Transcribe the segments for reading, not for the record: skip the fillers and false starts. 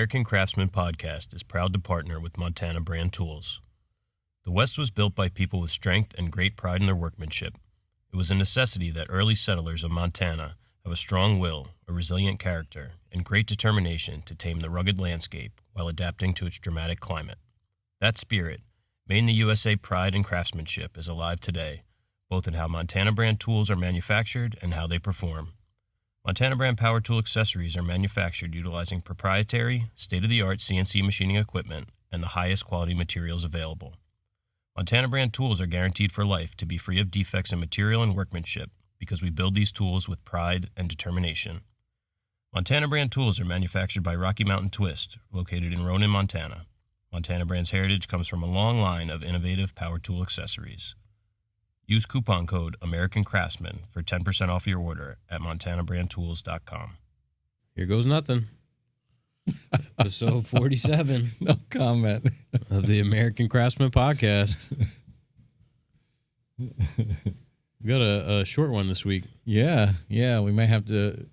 American Craftsman Podcast is proud to partner with Montana Brand Tools. The West was built by people with strength and great pride in their workmanship. It was a necessity that early settlers of Montana have a strong will, a resilient character, and great determination to tame the rugged landscape while adapting to its dramatic climate. That spirit, made in the USA pride and craftsmanship, is alive today, both in how Montana Brand tools are manufactured and how they perform. Montana Brand power tool accessories are manufactured utilizing proprietary, state-of-the-art CNC machining equipment and the highest quality materials available. Montana Brand tools are guaranteed for life to be free of defects in material and workmanship because we build these tools with pride and determination. Montana Brand tools are manufactured by Rocky Mountain Twist, located in Ronan, Montana. Montana Brand's heritage comes from a long line of innovative power tool accessories. Use coupon code American Craftsman for 10% off your order at montanabrandtools.com. Here goes nothing. Episode 47. No comment. Of the American Craftsman Podcast. We got a short one this week. Yeah. We may have to,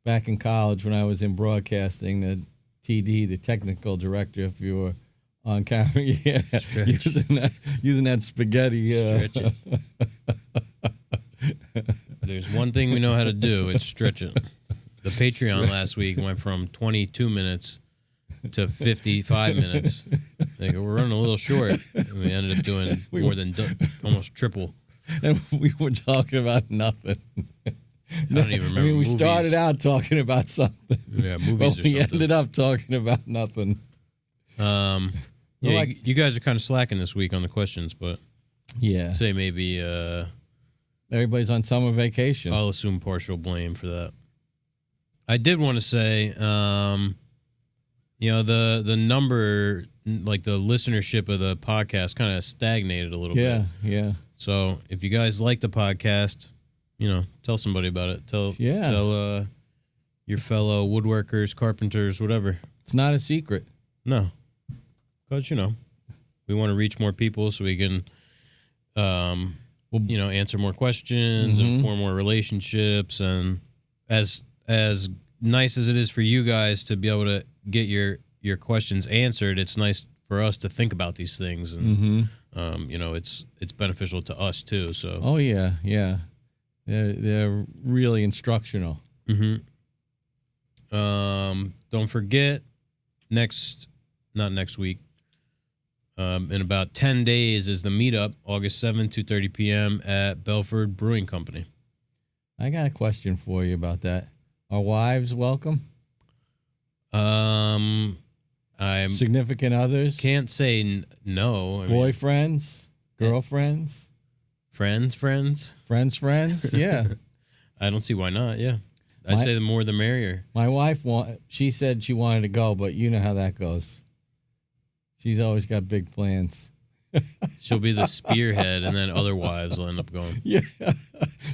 back in college when I was in broadcasting, the TD, the technical director, if you were on camera, using that spaghetti. Stretch it. There's one thing we know how to do. It's stretch it. The Patreon last week went from 22 minutes to 55 minutes. We're running a little short. And we ended up doing more than almost triple. And we were talking about nothing. I don't even remember. We started out talking about something. Yeah, movies but or something. We ended up talking about nothing. Yeah, you guys are kind of slacking this week on the questions, but yeah, say maybe everybody's on summer vacation. I'll assume partial blame for that. I did want to say, the number, like the listenership of the podcast, kind of stagnated a little bit. Yeah. So if you guys like the podcast, tell somebody about it. Tell your fellow woodworkers, carpenters, whatever. It's not a secret. No. Because, we want to reach more people so we can, answer more questions and form more relationships. And as nice as it is for you guys to be able to get your questions answered, it's nice for us to think about these things. And, it's beneficial to us, too. So. Oh, yeah. They're really instructional. Mm-hmm. Don't forget, not next week. In about 10 days is the meetup, August 7th, 2:30 p.m. at Belford Brewing Company. I got a question for you about that. Are wives welcome? I'm significant others? Can't say no. Boyfriends? Girlfriends? Friends? Yeah. I don't see why not, yeah. I'd say the more the merrier. My wife, she said she wanted to go, but you know how that goes. She's always got big plans. She'll be the spearhead, and then other wives will end up going. Yeah.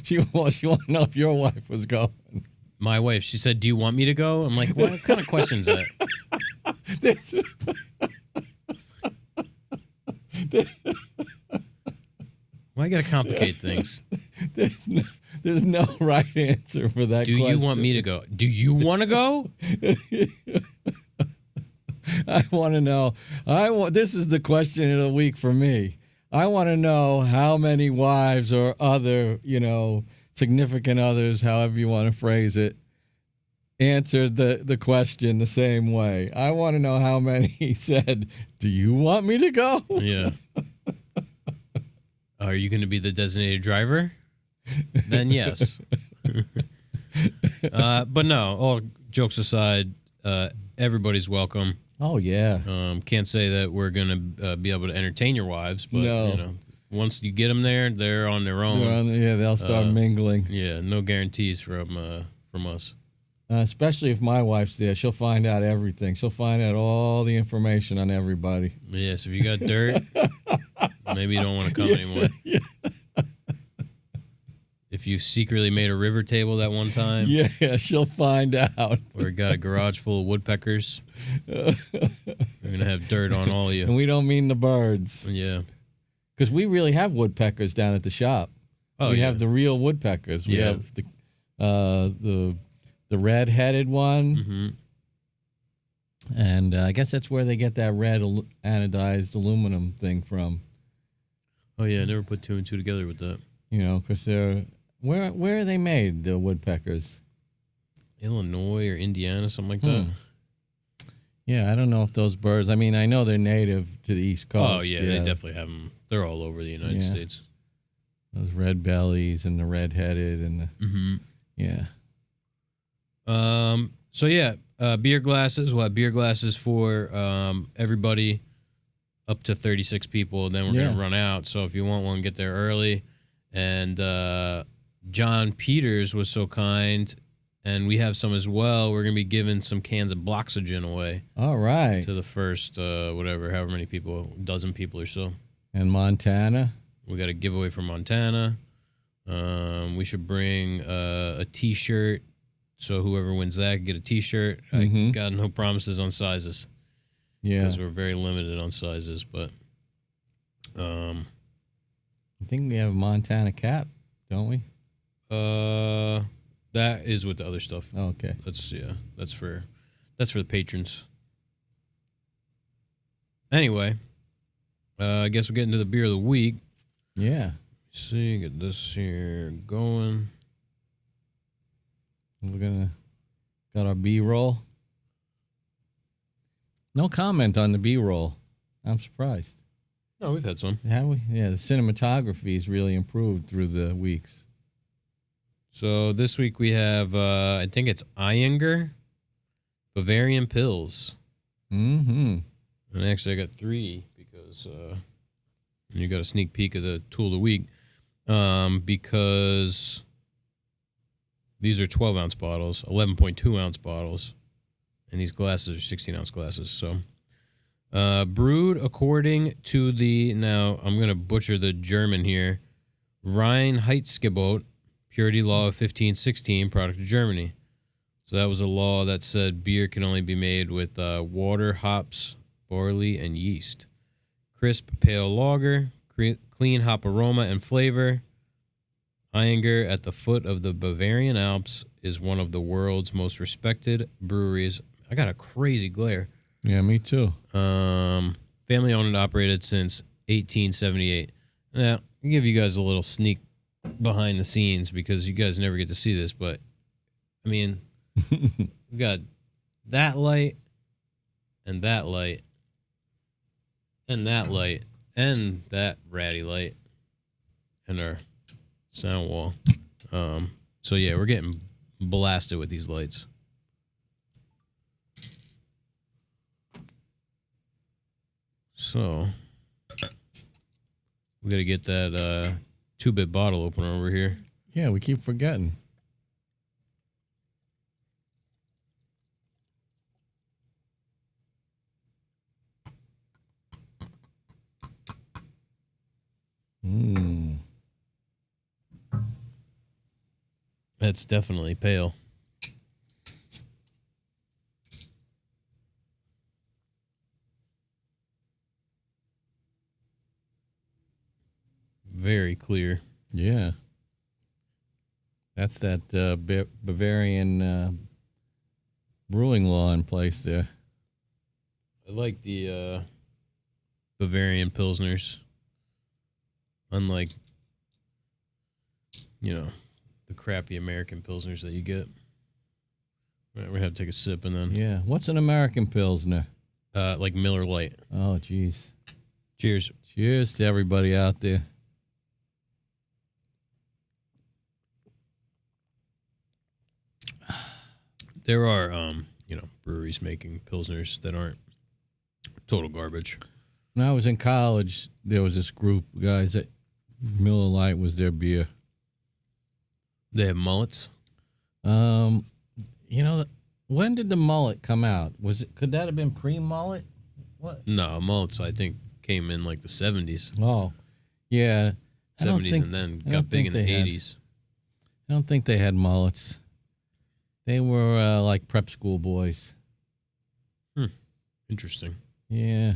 She wanted to know if your wife was going. My wife, she said, "Do you want me to go?" I'm like, what kind of question is that? Why you gotta complicate things? There's no right answer for that question. Do you want me to go? Do you want to go? I want to know. This is the question of the week for me. I want to know how many wives or other, significant others, however you want to phrase it, answered the question the same way. I want to know how many said, "Do you want me to go?" Yeah. Are you going to be the designated driver? Then yes. But no, all jokes aside, everybody's welcome. Oh, yeah. Can't say that we're going to be able to entertain your wives, but no. Once you get them there, they're on their own. They'll start mingling. Yeah, no guarantees from us. Especially if my wife's there, she'll find out everything. She'll find out all the information on everybody. Yeah, so if you got dirt, maybe you don't want to come anymore. Yeah. If you secretly made a river table that one time. Yeah, she'll find out. Or got a garage full of woodpeckers. We're going to have dirt on all of you. And we don't mean the birds. Yeah. Because we really have woodpeckers down at the shop. We have the real woodpeckers. We have the red-headed one. Mm-hmm. And I guess that's where they get that red anodized aluminum thing from. Oh, yeah, I never put two and two together with that. You know, because they're... Where are they made, the woodpeckers? Illinois or Indiana, something like that. Yeah, I don't know if those birds... I mean, I know they're native to the East Coast. Oh, yeah, they definitely have them. They're all over the United States. Those red bellies and the red-headed and the... Mm-hmm. Yeah. So, yeah, beer glasses. We'll have beer glasses for everybody up to 36 people. Then we're going to run out. So if you want one, get there early. And John Peters was so kind, and we have some as well. We're going to be giving some cans of Bloxygen away. All right. To the first, however many people, dozen people or so. And Montana. We got a giveaway from Montana. We should bring a T-shirt, so whoever wins that can get a T-shirt. I got no promises on sizes. Yeah. Because we're very limited on sizes, but... I think we have a Montana cap, don't we? That is with the other stuff. Oh, okay. That's for the patrons. Anyway, I guess we'll get into the beer of the week. Yeah. Let's see, get this here going. Got our B-roll. No comment on the B-roll. I'm surprised. No, we've had some. Have we? Yeah, the cinematography's really improved through the weeks. So this week we have, I think it's Eyinger Bavarian Pils. Mm-hmm. And actually I got 3 because you got a sneak peek of the tool of the week. Because these are 12-ounce bottles, 11.2-ounce bottles, and these glasses are 16-ounce glasses. So, brewed according to the, now I'm going to butcher the German here, Reinheitsgebot, Purity Law of 1516, product of Germany. So that was a law that said beer can only be made with water, hops, barley, and yeast. Crisp, pale lager, clean hop aroma and flavor. Eyinger, at the foot of the Bavarian Alps, is one of the world's most respected breweries. I got a crazy glare. Yeah, me too. Family owned and operated since 1878. Now, I'll give you guys a little sneak behind the scenes because you guys never get to see this, but I mean, we got that light and that light and that light and that ratty light and our sound wall. So yeah, we're getting blasted with these lights. So we got to get that 2-bit bottle opener over here. Yeah, we keep forgetting. That's definitely pale. Very clear. Yeah. That's that Bavarian brewing law in place there. I like the Bavarian Pilsners. Unlike, the crappy American Pilsners that you get. We're going to have to take a sip and then... Yeah. What's an American Pilsner? Like Miller Lite. Oh, jeez. Cheers. Cheers to everybody out there. There are, breweries making Pilsners that aren't total garbage. When I was in college, there was this group of guys that Miller Lite was their beer. They have mullets? When did the mullet come out? Could that have been pre-mullet? What? No, mullets, I think, came in like the 70s. Oh, yeah. 70s and then got big in the 80s. I don't think they had mullets. They were like prep school boys. Interesting. Yeah.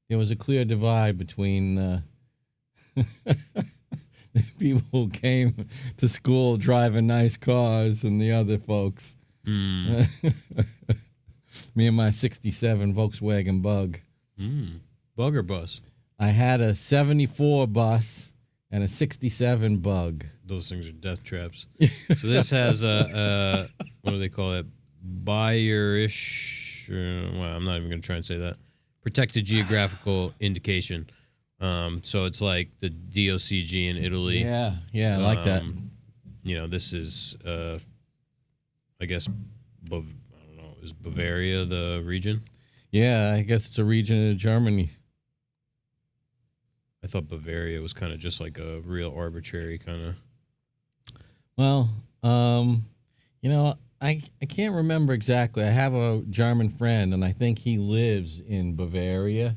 There was a clear divide between the people who came to school driving nice cars and the other folks. Me and my 67 Volkswagen Bug. Bug or bus? I had a 74 bus and a 67 Bug. Those things are death traps. So this has a what do they call it? Buyer-ish. Well, I'm not even going to try and say that. Protected geographical indication. So it's like the DOCG in Italy. Yeah, I like that. This is, I guess, I don't know, is Bavaria the region? Yeah, I guess it's a region of Germany. I thought Bavaria was kind of just like a real arbitrary kind of. Well, I can't remember exactly. I have a German friend, and I think he lives in Bavaria.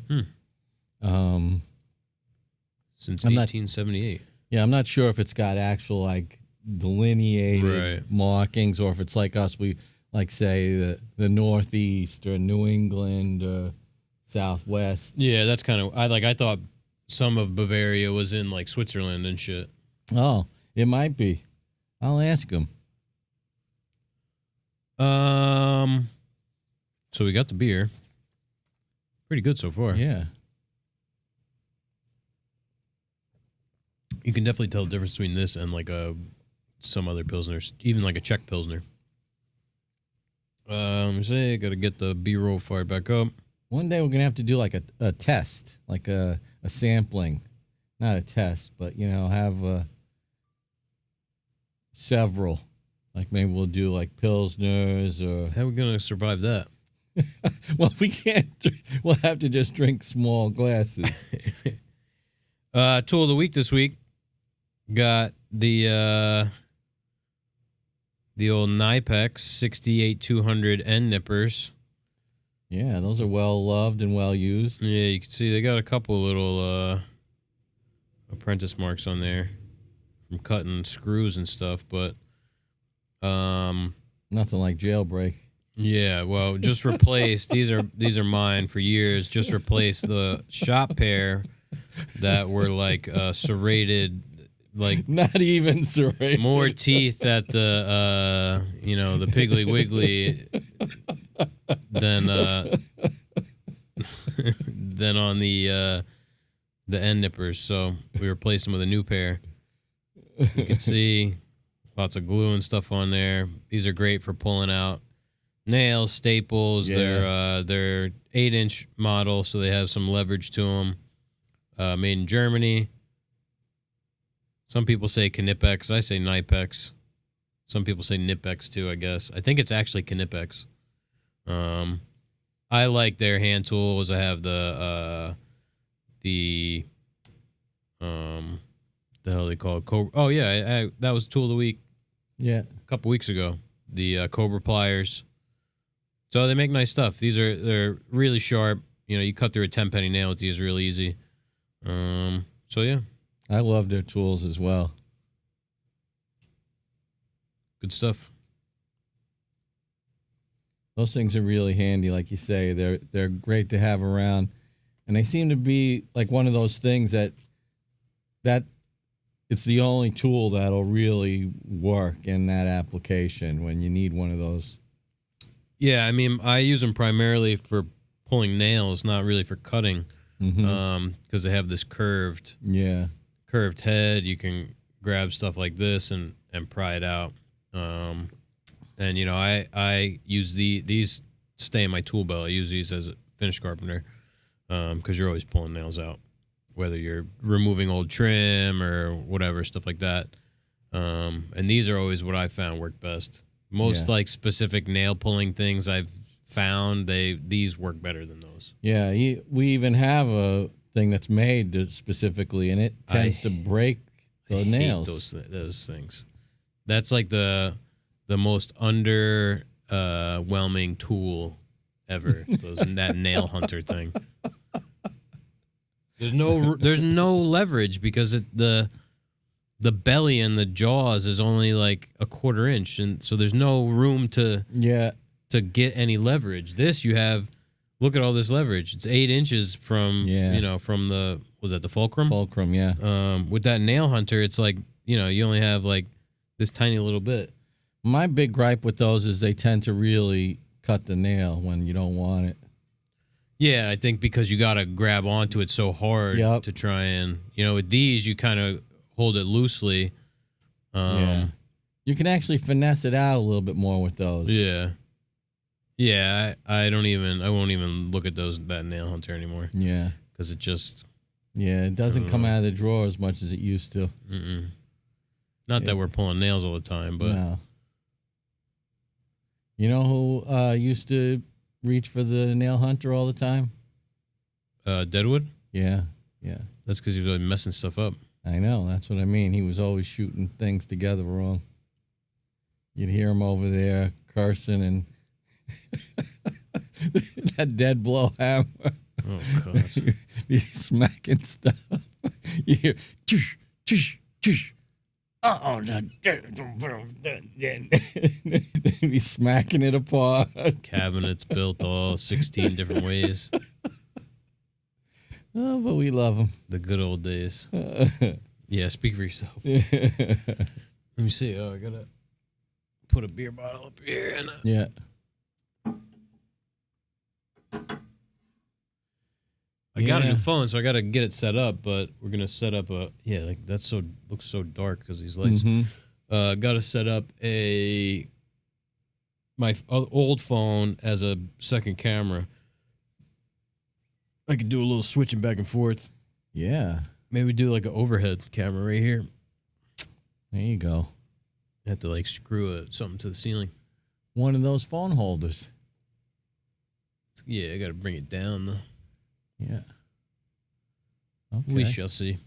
Since 1878. I'm not sure if it's got actual like delineated markings, or if it's like us. We like say the Northeast or New England or Southwest. Yeah, that's kind of I thought some of Bavaria was in like Switzerland and shit. Oh, it might be. I'll ask him. So we got the beer. Pretty good so far. Yeah. You can definitely tell the difference between this and like some other pilsners, even like a Czech pilsner. Let me see. Got to get the B-roll fired back up. One day we're gonna have to do like a test, like a sampling, not a test, but have several. Like maybe we'll do like pilsners or. How are we gonna survive that? Well, we can't. We'll have to just drink small glasses. Tool of the week this week. Got the old Knipex 68200 end nippers. Yeah, those are well loved and well used. Yeah, you can see they got a couple little apprentice marks on there from cutting screws and stuff, but nothing like jailbreak. Yeah, well, just replace these are mine for years. Just replace the shop pair that were like serrated. Like not even serrated. More teeth at the the Piggly Wiggly than on the end nippers. So we replaced them with a new pair. You can see lots of glue and stuff on there. These are great for pulling out nails, staples. Yeah. They're 8-inch model, so they have some leverage to them. Made in Germany. Some people say Knipex. I say Knipex. Some people say Knipex too, I guess. I think it's actually Knipex. I like their hand tools. I have the hell they call it? Cobra. Oh yeah, that was tool of the week. Yeah, a couple weeks ago. The Cobra pliers. So they make nice stuff. They're really sharp. You cut through a 10-penny nail with these real easy. So yeah. I love their tools as well. Good stuff. Those things are really handy, like you say. They're great to have around, and they seem to be like one of those things that it's the only tool that'll really work in that application when you need one of those. Yeah, I mean, I use them primarily for pulling nails, not really for cutting, because they have this curved head. You can grab stuff like this and pry it out. And I use these stay in my tool belt. I use these as a finish carpenter because you're always pulling nails out, whether you're removing old trim or whatever, stuff like that. And these are always what I found work best. Most like specific nail pulling things I've found, these work better than those. Yeah, we even have a thing that's made specifically, and it tends to break the nails. Those things. That's like the most underwhelming tool ever. That nail hunter thing. There's no leverage because the belly and the jaws is only like a 1/4 inch, and so there's no room to get any leverage. This you have. Look at all this leverage. It's 8 inches from from the the fulcrum? Fulcrum, yeah. With that nail hunter, it's like you only have like this tiny little bit. My big gripe with those is they tend to really cut the nail when you don't want it. Yeah, I think because you got to grab onto it so hard to try and, with these, you kind of hold it loosely. Yeah. You can actually finesse it out a little bit more with those. Yeah. Yeah, I won't even look at that nail hunter anymore. Yeah. Because it just... Yeah, it doesn't come out of the drawer as much as it used to. Not that we're pulling nails all the time, but... No. You know who used to reach for the nail hunter all the time? Deadwood? Yeah. That's because he was always messing stuff up. I know, that's what I mean. He was always shooting things together wrong. You'd hear him over there cursing and that dead blow hammer. Oh, God. Be smacking stuff. You hear, tsh, tsh, tsh. Oh, then be smacking it apart. Cabinets built all 16 different ways. Oh, but we love them. The good old days. Yeah, speak for yourself. Let me see. Oh, I gotta put a beer bottle up here. And yeah. I got a new phone, so I gotta get it set up. But we're gonna set up looks so dark because these lights. Gotta set up my old phone as a second camera. I could do a little switching back and forth. Yeah. Maybe do like an overhead camera right here. There you go. I have to like screw something to the ceiling. One of those phone holders. Yeah, I got to bring it down though. Yeah. Okay. We shall see.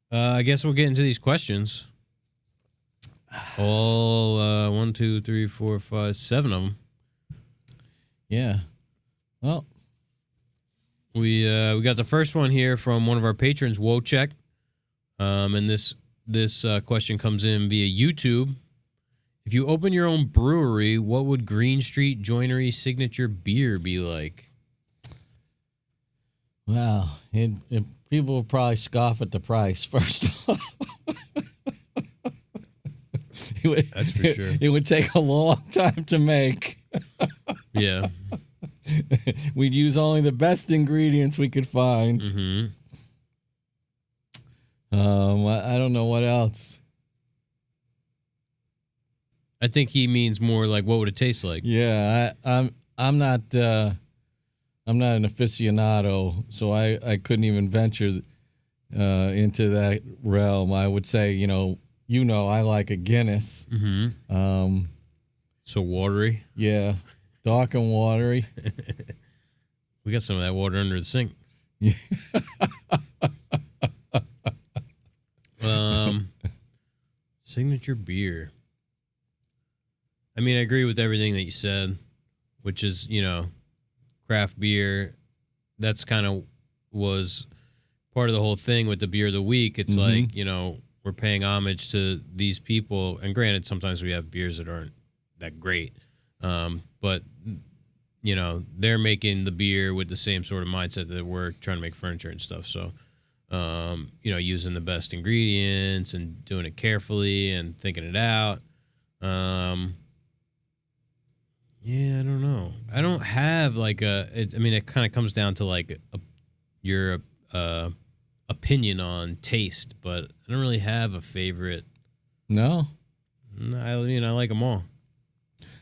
I guess we'll get into these questions. All 1, 2, 3, 4, 5, 7 of them. Yeah. Well, we got the first one here from one of our patrons, Wojciech. And this question comes in via YouTube. If you open your own brewery, what would Greene Street Joinery signature beer be like? Wow. People will probably scoff at the price, first of all. That's for sure. It would take a long time to make. Yeah. We'd use only the best ingredients we could find. Mm-hmm. I don't know what else. I think he means more like what would it taste like? Yeah, I'm not an aficionado, so I couldn't even venture into that realm. I would say, I like a Guinness. Mm-hmm. So watery. Yeah, dark and watery. We got some of that water under the sink. Signature beer. I mean, I agree with everything that you said, which is, craft beer. That's kind of was part of the whole thing with the beer of the week. It's like, we're paying homage to these people. And granted, sometimes we have beers that aren't that great. But, they're making the beer with the same sort of mindset that we're trying to make furniture and stuff. So, using the best ingredients and doing it carefully and thinking it out. Yeah, I don't know. I don't have like it kind of comes down to like your opinion on taste, but I don't really have a favorite. No? I like them all.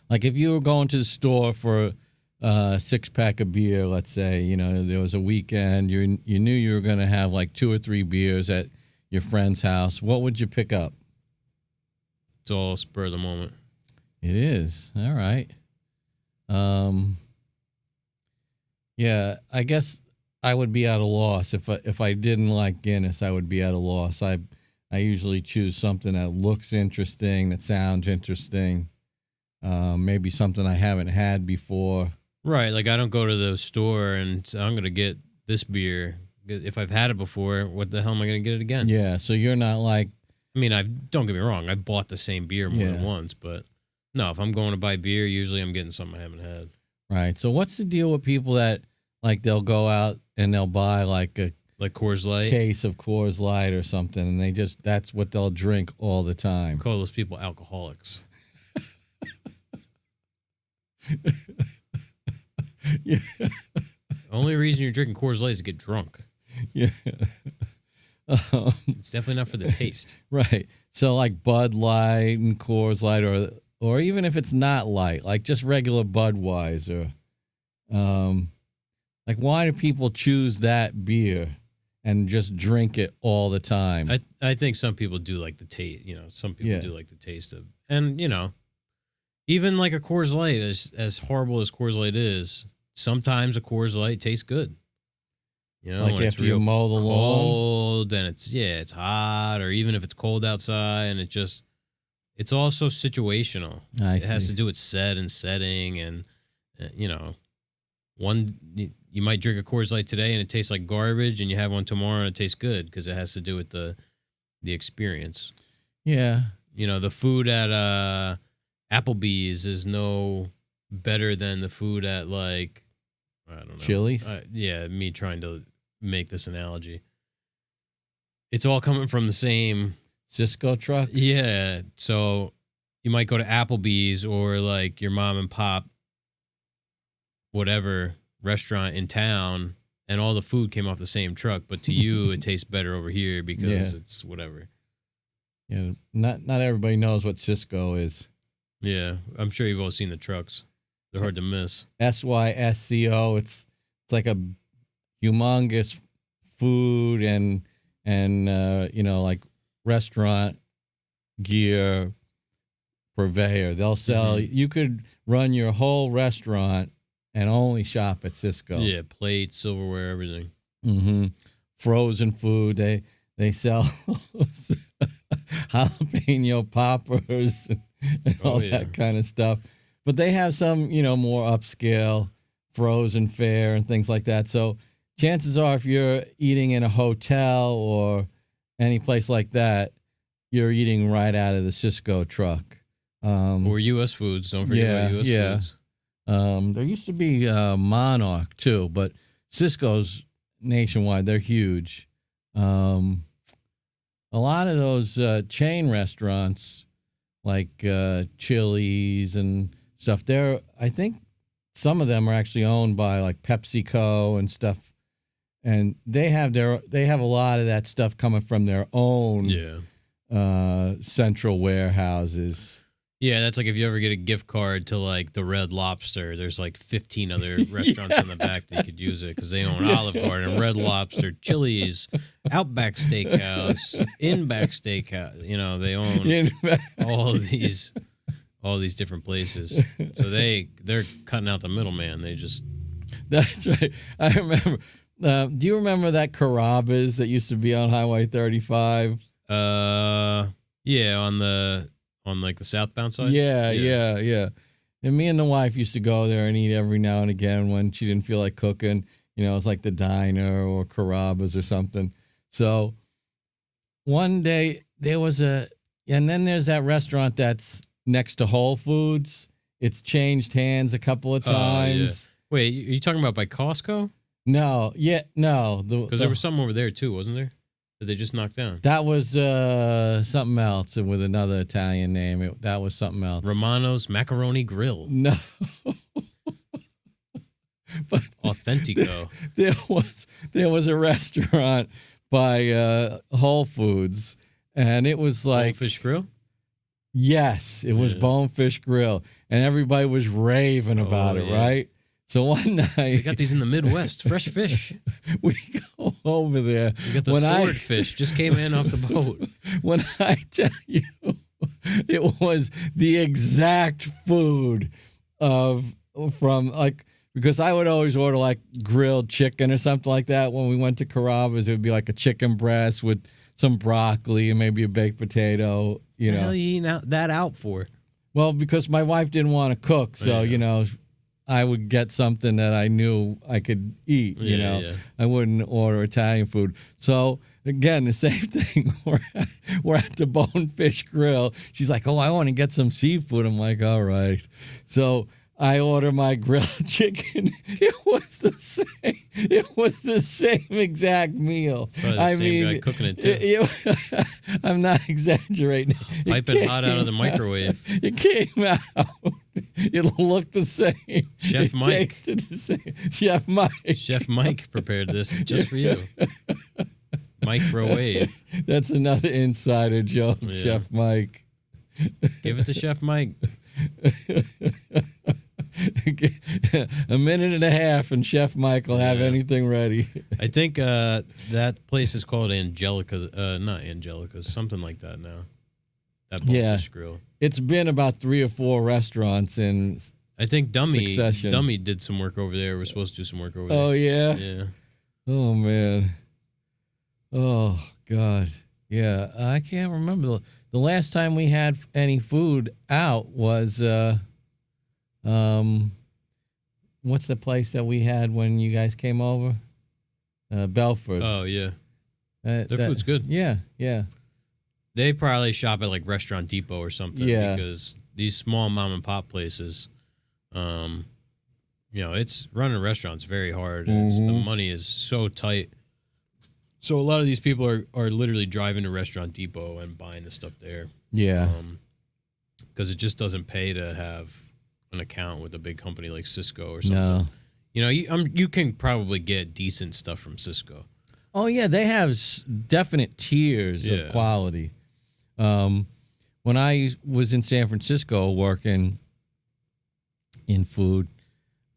Like if you were going to the store for a 6-pack of beer, let's say, there was a weekend, you knew you were going to have like 2 or 3 beers at your friend's house, what would you pick up? It's all spur of the moment. It is. All right. Yeah, I guess I would be at a loss if I didn't like Guinness. I would be at a loss. I usually choose something that looks interesting, that sounds interesting, maybe something I haven't had before. Right, like I don't go to the store and say, I'm going to get this beer. If I've had it before, what the hell am I going to get it again? Yeah, so you're not like... I mean, don't get me wrong, I bought the same beer more than once, but no, if I'm going to buy beer, usually I'm getting something I haven't had. Right, so what's the deal with people that, like, they'll go out and they'll buy, like, like Coors Light. case of Coors Light or something, and that's what they'll drink all the time. Call those people alcoholics. Yeah. The only reason you're drinking Coors Light is to get drunk. Yeah. It's definitely not for the taste. Right. So like Bud Light and Coors Light, or even if it's not light, like just regular Budweiser. Like why do people choose that beer and just drink it all the time? I think some people do like the taste. Some people do like the taste of, and even like a Coors Light, as horrible as Coors Light is, sometimes a Coors Light tastes good. Like when it's after you mow the lawn, cold and it's hot, or even if it's cold outside, and it's also situational. It has to do with set and setting, and you might drink a Coors Light today and it tastes like garbage, and you have one tomorrow and it tastes good because it has to do with the experience. Yeah. The food at Applebee's is no better than the food at I don't know. Chili's? Me trying to make this analogy. It's all coming from the same Cisco truck? Yeah. So you might go to Applebee's or like your mom and pop, whatever restaurant in town, and all the food came off the same truck, but to you it tastes better over here because it's whatever. Yeah. Not everybody knows what Cisco is. Yeah. I'm sure you've all seen the trucks. They're hard to miss. SYSCO. It's like a humongous food and like restaurant gear purveyor. They'll sell. You could run your whole restaurant and only shop at Cisco. Yeah, plates, silverware, everything. Mm-hmm. Frozen food. They sell jalapeno poppers and all that kind of stuff. But they have some, more upscale frozen fare and things like that. So chances are if you're eating in a hotel or any place like that, you're eating right out of the Cisco truck. Or U.S. Foods. Don't forget about U.S. Foods. There used to be Monarch, too, but Cisco's nationwide. They're huge. A lot of those chain restaurants, like Chili's and stuff, I think some of them are actually owned by like PepsiCo and stuff, and they have a lot of that stuff coming from their own central warehouses. Yeah, that's like if you ever get a gift card to like the Red Lobster, there's like 15 other restaurants in the back that could use it because they own Olive Garden, Red Lobster, Chili's, Outback Steakhouse, Inback Steakhouse. They own all these different places. So they're cutting out the middleman. That's right. I remember. Do you remember that Carrabba's that used to be on Highway 35? Yeah, on like the southbound side? Yeah. And me and the wife used to go there and eat every now and again when she didn't feel like cooking. It's like the diner or Carrabba's or something. So one day and then there's that restaurant that's next to Whole Foods. It's changed hands a couple of times. Wait, are you talking about by Costco? No. Because there was something over there too, wasn't there? That they just knocked down. That was something else with another Italian name. That was something else. Romano's Macaroni Grill. No. But Authentico. There was a restaurant by Whole Foods, and it was like Bonefish Grill? Yes, it was Bonefish Grill, and everybody was raving about it, right? So one night... We got these in the Midwest, fresh fish. We go over there. We got the swordfish, just came in off the boat. When I tell you, it was the exact food because I would always order like grilled chicken or something like that. When we went to Carrabba's, it would be like a chicken breast with some broccoli and maybe a baked potato. What the hell are you eating that out for? Well, because my wife didn't want to cook, so I would get something that I knew I could eat. I wouldn't order Italian food. So again, the same thing. We're at the Bonefish Grill. She's like, "Oh, I want to get some seafood." I'm like, "All right." So I order my grilled chicken. It was the same. It was the same exact meal. Probably the same guy cooking it too. I'm not exaggerating. Piping hot out of the microwave. It came out. It looked the same. Chef Mike. Tasted the same. Chef Mike. Chef Mike prepared this just for you. Microwave. That's another insider joke, Yeah. Chef Mike. Give it to Chef Mike. A minute and a half, and Chef Mike will have anything ready. I think that place is called Angelica's. Not Angelica's, something like that now. That Bonefish Grill. It's been about 3 or 4 restaurants in I think succession. Dummy did some work over there. We're supposed to do some work over there. Oh, yeah? Yeah. Oh, man. Oh, God. Yeah, I can't remember. The last time we had any food out was, what's the place that we had when you guys came over? Belford. Oh, yeah. Their food's good. Yeah, yeah. They probably shop at like Restaurant Depot or something. Yeah. Because these small mom and pop places, it's running restaurants very hard. And the money is so tight. So a lot of these people are literally driving to Restaurant Depot and buying the stuff there. Yeah. Because it just doesn't pay to have an account with a big company like Cisco or something. No. You know, you can probably get decent stuff from Cisco. Oh, yeah, they have definite tiers of quality. When I was in San Francisco working in food,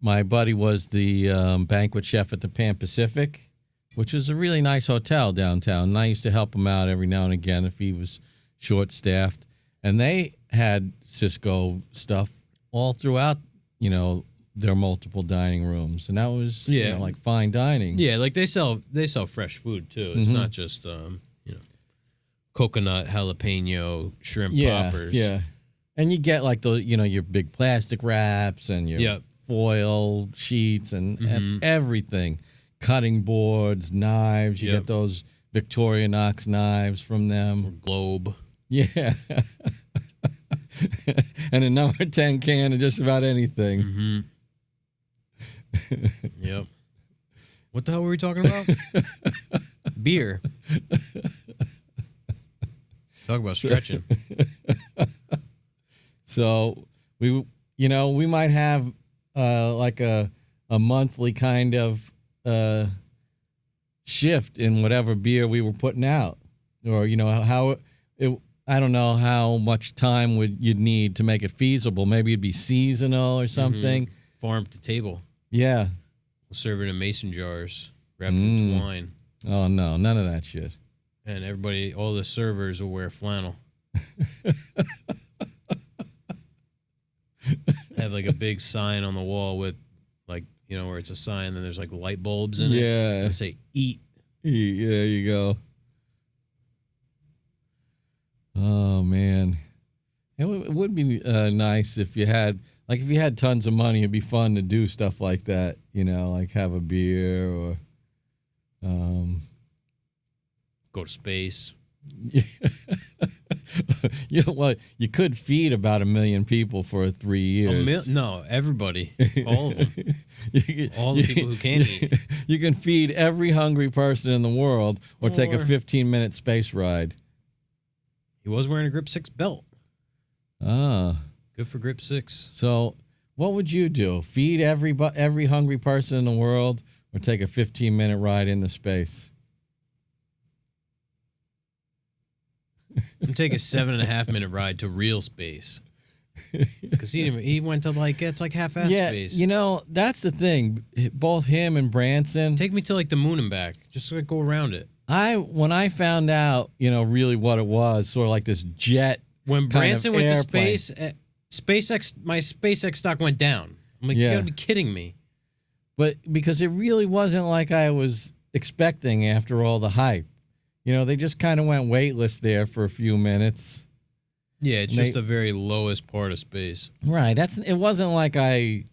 my buddy was the banquet chef at the Pan Pacific, which is a really nice hotel downtown. And I used to help him out every now and again if he was short-staffed. And they had Cisco stuff all throughout, their multiple dining rooms. And that was like fine dining. Yeah, like they sell fresh food too. It's not just coconut jalapeno shrimp poppers. Yeah. And you get like your big plastic wraps and your foil sheets and everything. Cutting boards, knives. You get those Victorinox knives from them. Or Globe. Yeah. And a number 10 can of just about anything. Yep. What the hell were we talking about? Beer. Talk about stretching. So we might have like a monthly kind of shift in whatever beer we were putting out, or I don't know how much time you'd need to make it feasible. Maybe it'd be seasonal or something. Farm to table. Yeah. We'll serve it in mason jars, wrapped in twine. Oh no, none of that shit. And everybody, all the servers will wear flannel. Have like a big sign on the wall with where it's a sign, and there's like light bulbs in it. Yeah. And say eat. Yeah, there you go. Oh man, it would be nice if you had tons of money. It'd be fun to do stuff like that. Like have a beer or go to space. Well, you could feed about 1 million people for 3 years. No, everybody, all of them, all the people who can eat. You can feed every hungry person in the world, or take a 15-minute space ride. He was wearing a Grip 6 belt. Ah, good for Grip 6. So, what would you do? Feed every hungry person in the world, or take a 15-minute ride into space? I'm taking a 7.5-minute ride to real space. Because he went to it's like half-ass space. That's the thing. Both him and Branson. Take me to like the moon and back. Just go around it. When I found out, really what it was, sort of like this jet. When Branson went airplane. to space, SpaceX, my SpaceX stock went down. I'm like, you gotta be kidding me. But because it really wasn't like I was expecting after all the hype. They just kind of went weightless there for a few minutes. Yeah, it's just the very lowest part of space. Right. It wasn't like I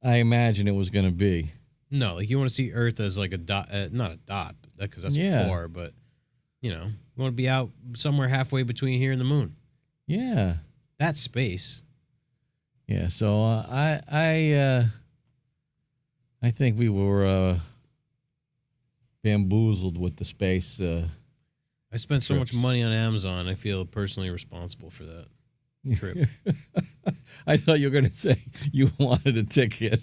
imagined it was going to be. No, like you want to see Earth as like a dot, not a dot, because that's far, but you want to be out somewhere halfway between here and the moon. Yeah. That's space. Yeah, so I think we were bamboozled with the space. I spent so much trips. money on Amazon. I feel personally responsible for that trip. I thought you were going to say you wanted a ticket.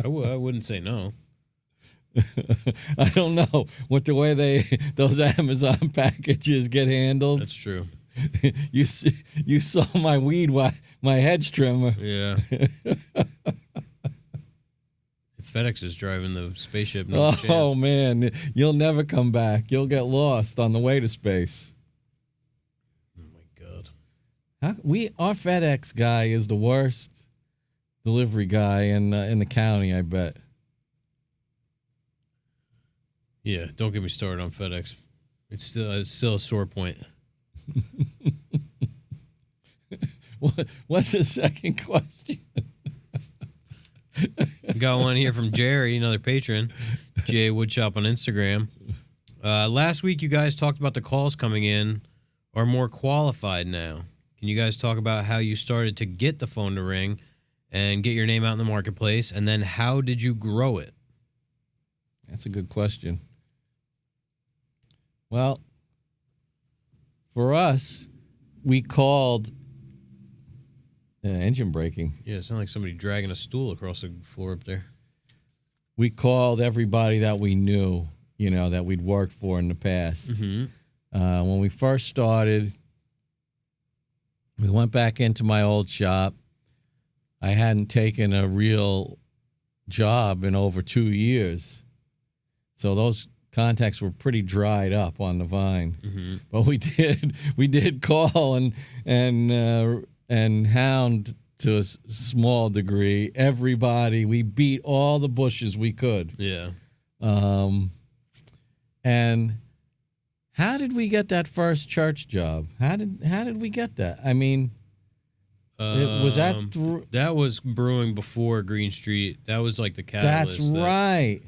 I wouldn't say no. I don't know what the way those Amazon packages get handled. That's true. You saw my my hedge trimmer. Yeah. If FedEx is driving the spaceship, no chance. Oh man, you'll never come back. You'll get lost on the way to space. Oh my God. Our FedEx guy is the worst delivery guy in the county, I bet. Yeah, don't get me started on FedEx. It's still a sore point. What's the second question? Got one here from Jerry, another patron, J Woodshop on Instagram. Last week, you guys talked about the calls coming in are more qualified now. Can you guys talk about how you started to get the phone to ring and get your name out in the marketplace, and then how did you grow it? That's a good question. Well, for us, we called engine braking. Yeah, it sounded like somebody dragging a stool across the floor up there. We called everybody that we knew, that we'd worked for in the past. Mm-hmm. When we first started, we went back into my old shop. I hadn't taken a real job in over 2 years. So those contacts were pretty dried up on the vine. Mm-hmm. But we did call and hound to a small degree everybody. We beat all the bushes we could. Yeah. And how did we get that first church job? How did we get that? I mean, that was brewing before Greene Street. That was like the catalyst. That's right.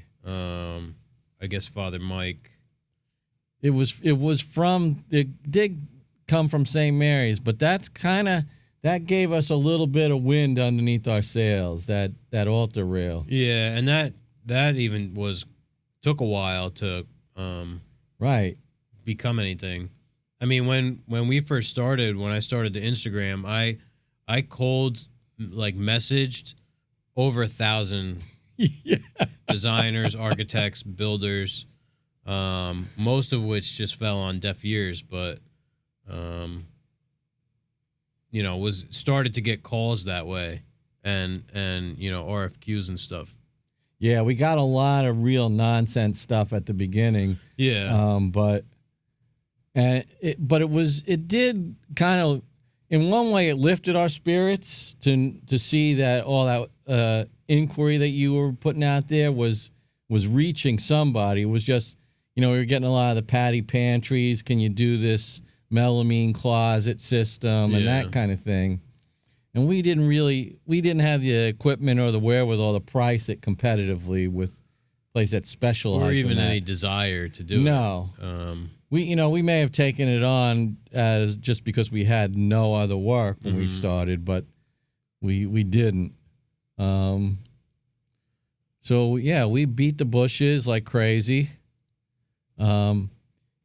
I guess Father Mike. It did come from St. Mary's, but that gave us a little bit of wind underneath our sails, that altar rail. Yeah, and that even took a while to right. become anything. I mean, when we first started, when I started the Instagram, I cold messaged over 1,000 designers, architects, builders, most of which just fell on deaf ears, but was started to get calls that way and RFQs and stuff. Yeah, we got a lot of real nonsense stuff at the beginning. Yeah. But it did kind of, in one way, it lifted our spirits to see that all that inquiry that you were putting out there was reaching somebody. It was just, we were getting a lot of the patty pantries. Can you do this melamine closet system and that kind of thing? And we didn't have the equipment or the wherewithal to price it competitively with a place that specialized or even in that. any desire to do it. No. We may have taken it on as just because we had no other work when we started, but we didn't. So yeah, we beat the bushes like crazy. And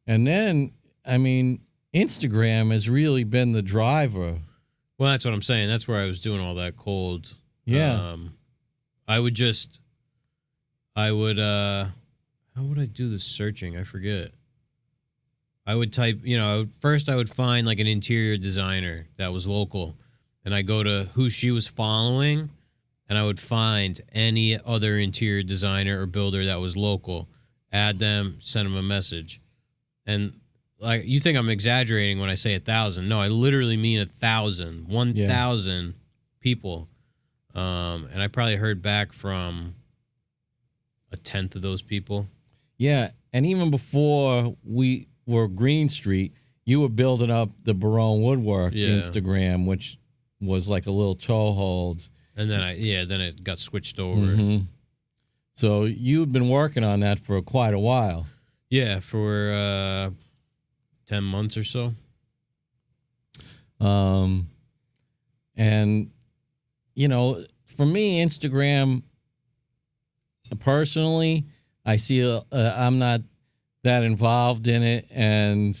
then, I mean, Instagram has really been the driver. Well, that's what I'm saying. That's where I was doing all that cold. Yeah. How would I do the searching? I forget. I would type, first I would find like an interior designer that was local, and I go to who she was following, and I would find any other interior designer or builder that was local, add them, send them a message. And like, you think I'm exaggerating when I say 1,000. No, I literally mean 1,000, 1,000 people. And I probably heard back from a tenth of those people. Yeah. And even before we were Greene Street, you were building up the Barone Woodwork Instagram, which was like a little toehold. And then then it got switched over. Mm-hmm. So you'd been working on that for quite a while. Yeah, for 10 months or so. And, for me, Instagram, personally, I see I'm not that involved in it, and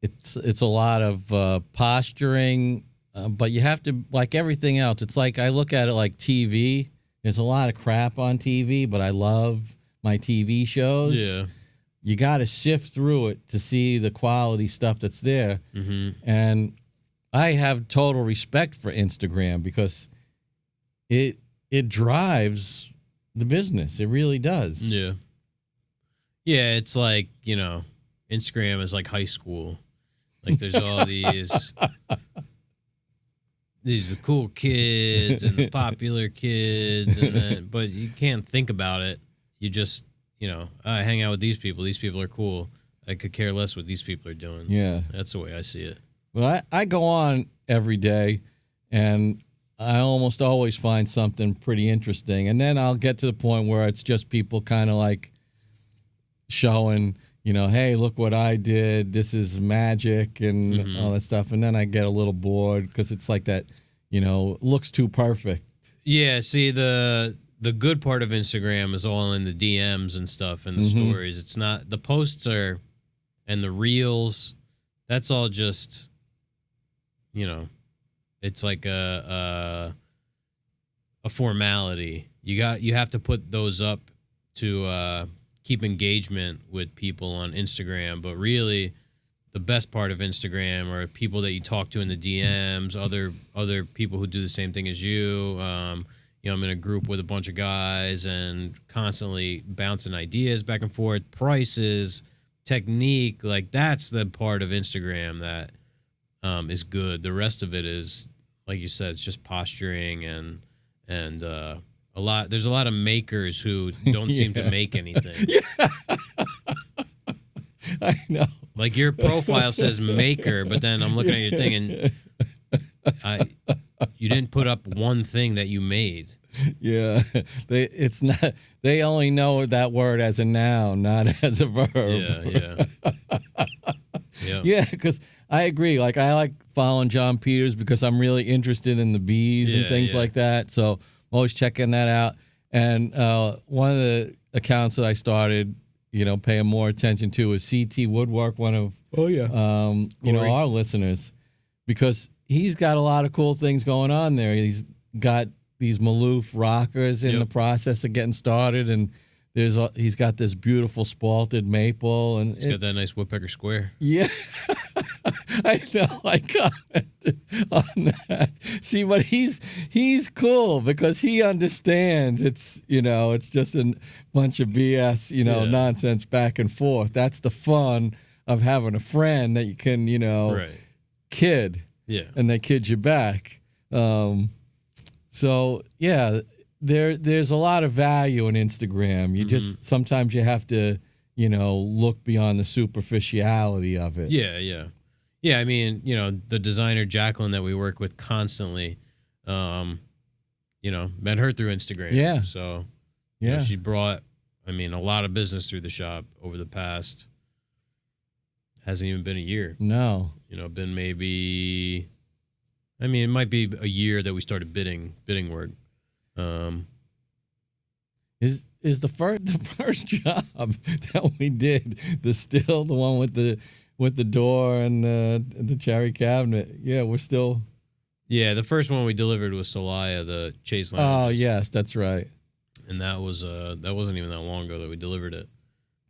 it's a lot of posturing. But you have to, like everything else, it's like I look at it like TV. There's a lot of crap on TV, but I love my TV shows. Yeah. You got to sift through it to see the quality stuff that's there. Mm-hmm. And I have total respect for Instagram because it drives the business. It really does. Yeah. Yeah, it's like, Instagram is like high school. Like there's all these the cool kids and the popular kids, but you can't think about it. You just, I hang out with these people. These people are cool. I could care less what these people are doing. Yeah. That's the way I see it. Well, I go on every day, and I almost always find something pretty interesting. And then I'll get to the point where it's just people kind of like showing, hey, look what I did. This is magic and all that stuff. And then I get a little bored because it's like that, looks too perfect. Yeah, see, the good part of Instagram is all in the DMs and stuff and the stories. It's not, the posts and the reels, that's all just, it's like a formality. You have to put those up to keep engagement with people on Instagram, but really the best part of Instagram are people that you talk to in the DMs, other people who do the same thing as you. I'm in a group with a bunch of guys and constantly bouncing ideas back and forth, prices, technique. Like that's the part of Instagram that is good. The rest of it is, like you said, it's just posturing and there's a lot of makers who don't seem to make anything. Yeah. I know. Like your profile says maker, but then I'm looking at your thing and you didn't put up one thing that you made. Yeah. They only know that word as a noun, not as a verb. Yeah. Yeah, because I agree. Like I like following John Peters because I'm really interested in the bees and things like that. So I'm always checking that out. And one of the accounts that I started, paying more attention to is CT Woodwork, one of our listeners, because he's got a lot of cool things going on there. He's got these Maloof rockers in the process of getting started, and he's got this beautiful spalted maple, and it's got that nice woodpecker square. Yeah. I know. I commented on that. See, but he's cool because he understands it's just a bunch of BS, nonsense back and forth. That's the fun of having a friend that you can, kid. Yeah. And they kid you back. So yeah, there's a lot of value in Instagram. You just sometimes you have to, look beyond the superficiality of it. Yeah. Yeah, I mean, the designer Jacqueline that we work with constantly, met her through Instagram. Yeah. So, yeah, she brought, a lot of business through the shop over the past, hasn't even been a year. No. Been maybe, it might be a year that we started bidding work. Is the first job that we did the one with the door and the cherry cabinet? Yeah, we're still. Yeah, the first one we delivered was Celaya, the Chase Lounge. Oh yes, that's right. And that wasn't even that long ago that we delivered it.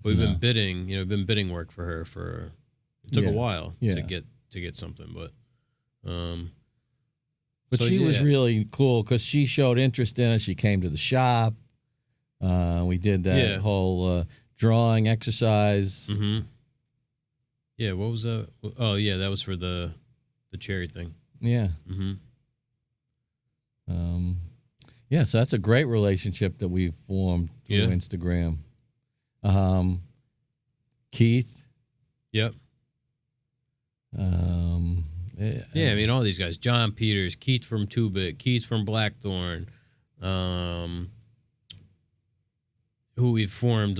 But we've been bidding, been bidding work for her for. It took a while to get something, but. But she was really cool because she showed interest in it. She came to the shop. We did that whole drawing exercise. Mm-hmm. Yeah, what was that? Oh, yeah, that was for the cherry thing. Yeah. Mm-hmm. Yeah, so that's a great relationship that we've formed through Instagram. Keith. Yep. Yeah, all these guys. John Peters, Keith from Two Bit, Keith from Blackthorn, who we've formed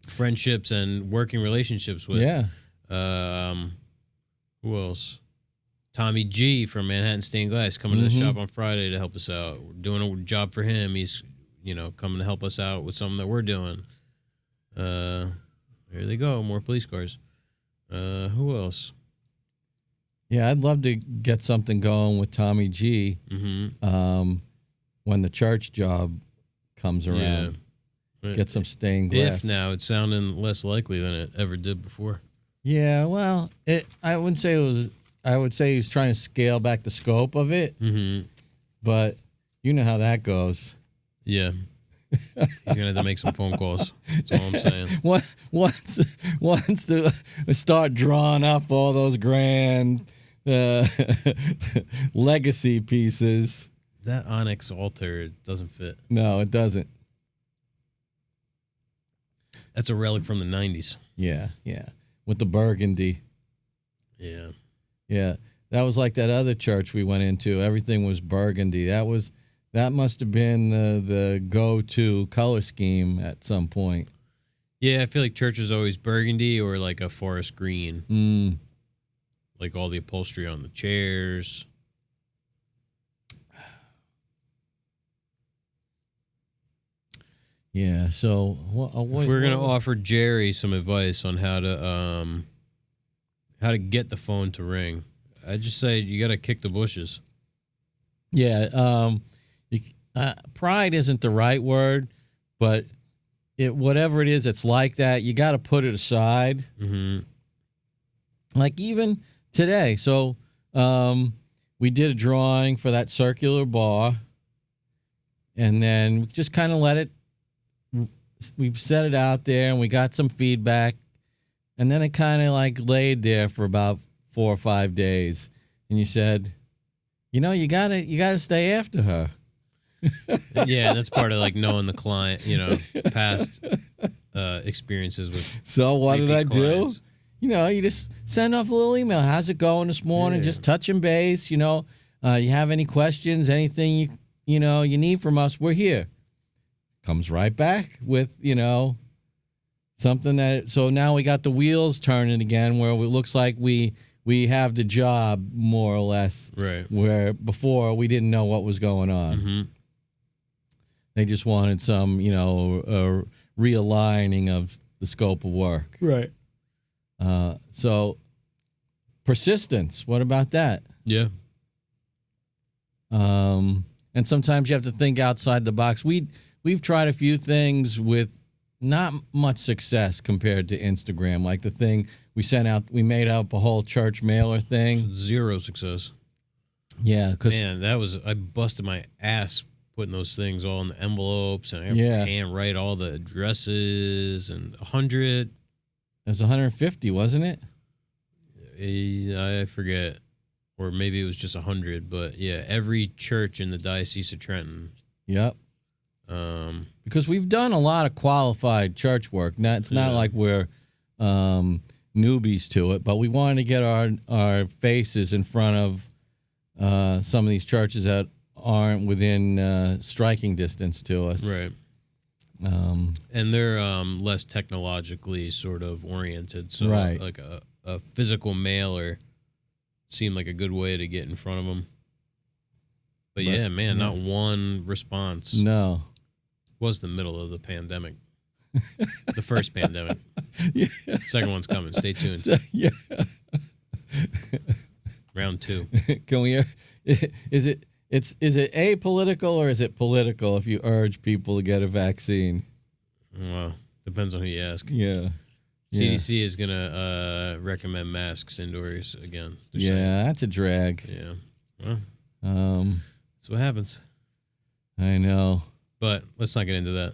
friendships and working relationships with. Yeah. Who else? Tommy G from Manhattan Stained Glass coming to the shop on Friday to help us out. We're doing a job for him. He's coming to help us out with something that we're doing. Here they go, more police cars. Who else? Yeah, I'd love to get something going with Tommy G. When the church job comes around. Yeah. Get some stained glass. If now it's sounding less likely than it ever did before. Yeah, well, I wouldn't say it was. I would say he's trying to scale back the scope of it. But you know how that goes. Yeah. He's gonna have to make some phone calls. That's all I'm saying. Once to start drawing up all those grand legacy pieces. That onyx altar doesn't fit. No, it doesn't. That's a relic from the 90s. Yeah. With the burgundy. Yeah. Yeah. That was like that other church we went into. Everything was burgundy. That must have been the go-to color scheme at some point. Yeah, I feel like church is always burgundy or like a forest green. Like all the upholstery on the chairs. Yeah, so if we're gonna offer Jerry some advice on how to get the phone to ring, I'd just say you got to kick the bushes. Yeah, pride isn't the right word, but whatever it is, it's like that. You got to put it aside. Like even today, so we did a drawing for that circular bar, and then we just kind of let it. We've set it out there, and we got some feedback, and then it kind of like laid there for about 4 or 5 days, and you said, you gotta stay after her. Yeah, that's part of like knowing the client, past experiences with. So what did I clients. do? You just send off a little email. How's it going this morning? Yeah. Just touching base. You have any questions? Anything you need from us? We're here. Comes right back with something that. So now we got the wheels turning again, where it looks like we have the job more or less. Right. Where before we didn't know what was going on. They just wanted some, realigning of the scope of work. Right. So persistence. What about that? Yeah. And sometimes you have to think outside the box. We've tried a few things with not much success compared to Instagram. Like the thing we sent out, we made up a whole church mailer thing. 0 success. Yeah, man, I busted my ass putting those things all in the envelopes, and I hand write all the addresses, and 100. It was 150, wasn't it? I forget, or maybe it was just 100. But yeah, every church in the Diocese of Trenton. Yep. Because we've done a lot of qualified church work. It's not like we're newbies to it, but we wanted to get our faces in front of some of these churches that aren't within striking distance to us. Right. And they're less technologically sort of oriented. So like a physical mailer seemed like a good way to get in front of them. But yeah, man, not one response. No. Was the middle of the pandemic. The first pandemic. Yeah. Second one's coming. Stay tuned. Yeah. Round 2. Can we? Is it apolitical or is it political if you urge people to get a vaccine? Well, depends on who you ask. Yeah. CDC is gonna recommend masks indoors again. That's a drag. Yeah. Well, that's what happens. I know. But let's not get into that.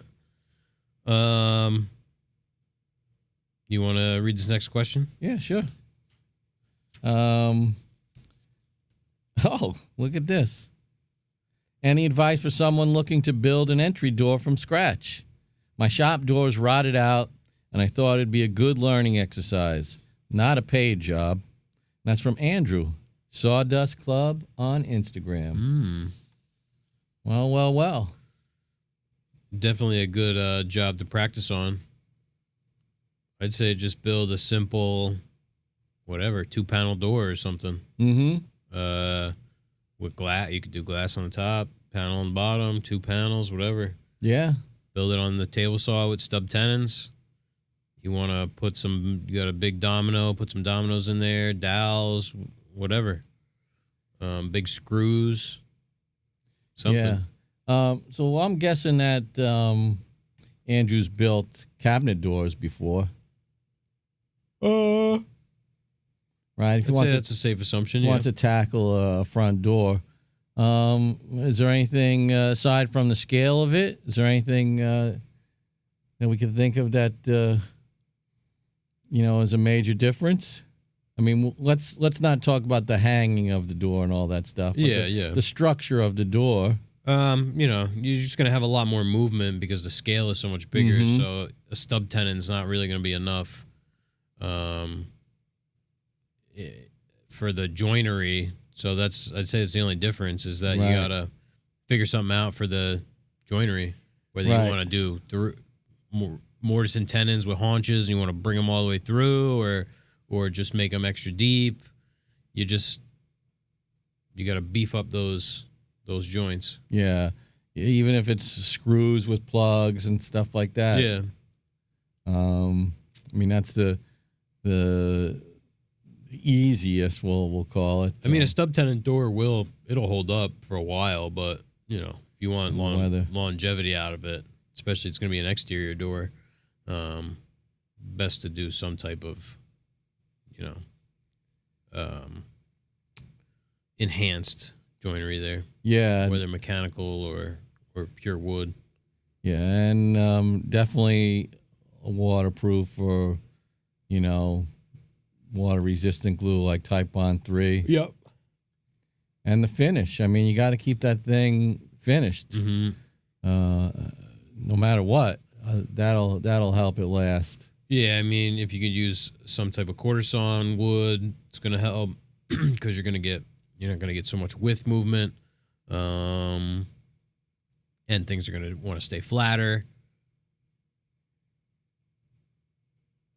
You want to read this next question? Yeah, sure. Oh, look at this. Any advice for someone looking to build an entry door from scratch? My shop doors rotted out, and I thought it'd be a good learning exercise, not a paid job. That's from Andrew, Sawdust Club on Instagram. Well. Definitely a good job to practice on. I'd say just build a simple, 2-panel door or something. With glass, you could do glass on the top, panel on the bottom, 2 panels, whatever. Yeah. Build it on the table saw with stub tenons. You want to put you got a big domino, put some dominoes in there, dowels, whatever. Big screws, something. Yeah. So I'm guessing that Andrew's built cabinet doors before. Right? I'd say that's a safe assumption. Wants to tackle a front door. Is there anything aside from the scale of it? Is there anything that we could think of that is a major difference? I mean, let's not talk about the hanging of the door and all that stuff. But the structure of the door. You're just gonna have a lot more movement because the scale is so much bigger. Mm-hmm. So a stub tenon's not really gonna be enough. For the joinery. So I'd say it's the only difference is that you gotta figure something out for the joinery, whether you want to do mortise and tenons with haunches and you want to bring them all the way through, or just make them extra deep. You got to beef up those joints. Yeah, even if it's screws with plugs and stuff like that. Yeah. I mean that's the easiest, we'll call it. I mean, a stub tenon door it'll hold up for a while, but if you want longevity out of it, especially it's going to be an exterior door, best to do some type of enhanced joinery there. Yeah, whether mechanical or pure wood. Yeah, and definitely waterproof or water resistant glue like Type Bond 3. Yep. And the finish. I mean, you got to keep that thing finished. Mm-hmm. No matter what, that'll help it last. Yeah, I mean, if you could use some type of quarter sawn wood, it's going to help because you're not going to get so much width movement, and things are going to want to stay flatter.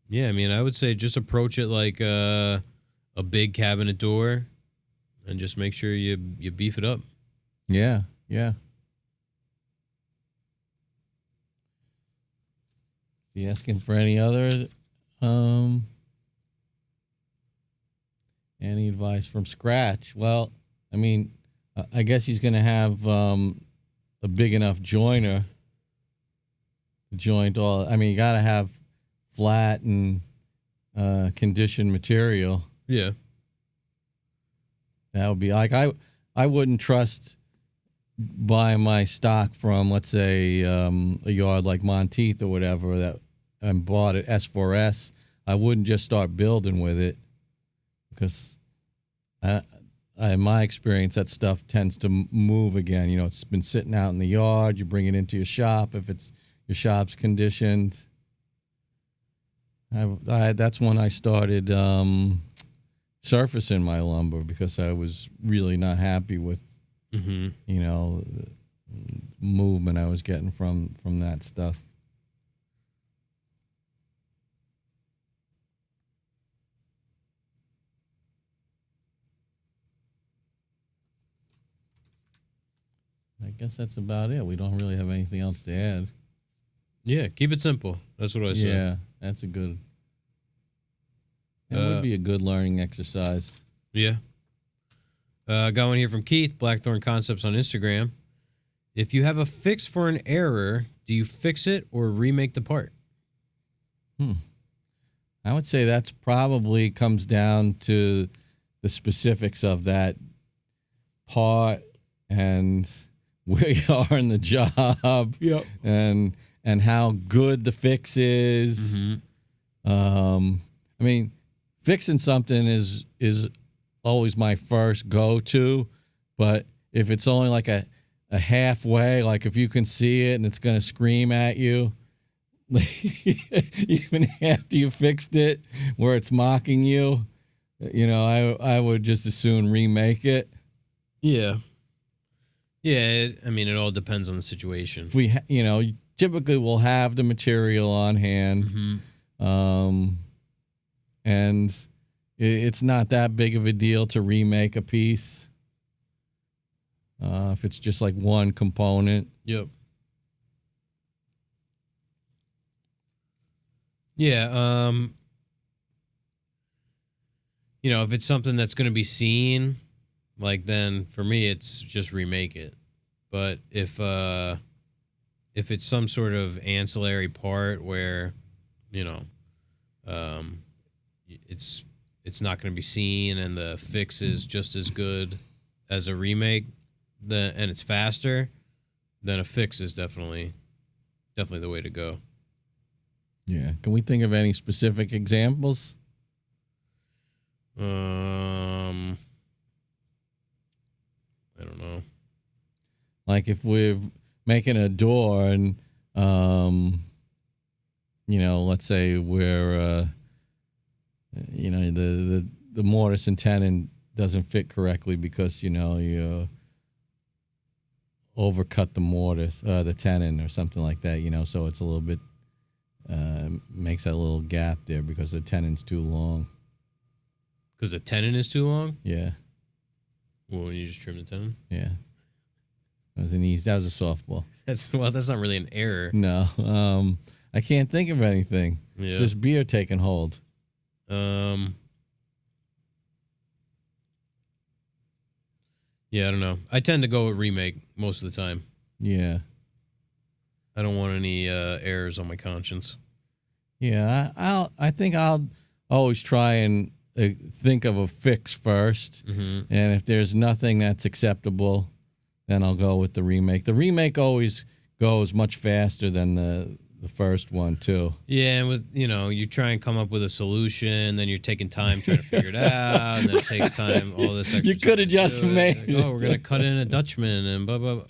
Yeah, I mean, I would say just approach it like a big cabinet door, and just make sure you beef it up. Yeah. You asking for any other any advice from scratch? Well, I mean, I guess he's going to have a big enough joiner to joint all. I mean, you got to have flat and conditioned material. Yeah. That would be like I wouldn't trust buying my stock from, let's say, a yard like Monteith or whatever that and bought it S4S. I wouldn't just start building with it because in my experience, that stuff tends to move again. It's been sitting out in the yard. You bring it into your shop if your shop's conditioned. That's when I started surfacing my lumber because I was really not happy with, movement I was getting from that stuff. I guess that's about it. We don't really have anything else to add. Yeah, keep it simple. That's what I said. Yeah, that's a good. It would be a good learning exercise. Yeah. Got one here from Keith, Blackthorn Concepts on Instagram. If you have a fix for an error, do you fix it or remake the part? I would say that's probably comes down to the specifics of that part and where you are in the job. Yep. And how good the fix is. Mm-hmm. I mean, fixing something is always my first go-to, but if it's only like a halfway, like if you can see it and it's going to scream at you, even after you fixed it, where it's mocking you, I would just as soon remake it. Yeah. Yeah, I mean, it all depends on the situation. If we, typically we'll have the material on hand. Mm-hmm. And it's not that big of a deal to remake a piece. If it's just like one component. Yep. Yeah. If it's something that's going to be seen, like, then for me it's just remake it. But if it's some sort of ancillary part where, it's not going to be seen and the fix is just as good as a remake, and it's faster, then a fix is definitely the way to go. Yeah. Can we think of any specific examples? I don't know. Like if we're making a door and, let's say we're, the mortise and tenon doesn't fit correctly because, you overcut the mortise, the tenon or something like that, so it's a little bit, makes that little gap there because the tenon's too long. Because the tenon is too long? Yeah. Well, you just trim the tenon? Yeah. That was a softball. That's not really an error. No. I can't think of anything. Yeah. It's this beer taking hold. Yeah, I don't know. I tend to go with remake most of the time. Yeah. I don't want any errors on my conscience. Yeah, I think I'll always try and think of a fix first, and if there's nothing that's acceptable, then I'll go with the remake. The remake always goes much faster than the first one too. Yeah, and with you try and come up with a solution, then you're taking time trying to figure it out, and then it takes time. All this extra. You could have just made. Like, we're gonna cut in a Dutchman and blah blah blah.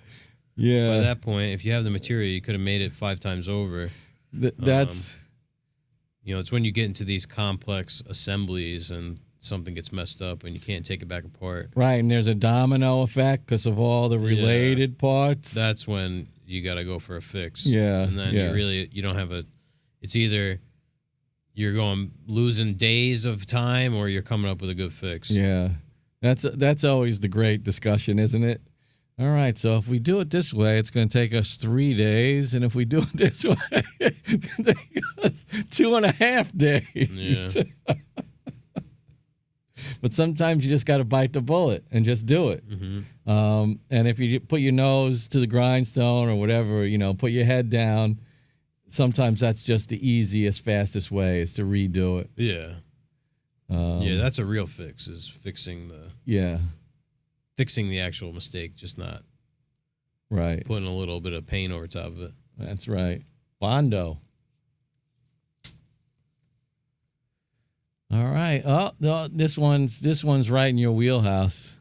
Yeah. By that point, if you have the material, you could have made it 5 times over. That's. It's when you get into these complex assemblies and something gets messed up and you can't take it back apart. Right, and there's a domino effect because of all the related parts. That's when you got to go for a fix. Yeah, and then you don't have it's either you're losing days of time or you're coming up with a good fix. Yeah, that's always the great discussion, isn't it? All right, so if we do it this way, it's going to take us 3 days, and if we do it this way, it's going to take us 2.5 days. Yeah. But sometimes you just got to bite the bullet and just do it. Mm-hmm. And if you put your nose to the grindstone or whatever, put your head down, sometimes that's just the easiest, fastest way is to redo it. Yeah. That's a real fix, is fixing the actual mistake, just not putting a little bit of paint over top of it. That's right. Bondo. All right. Oh, this one's right in your wheelhouse.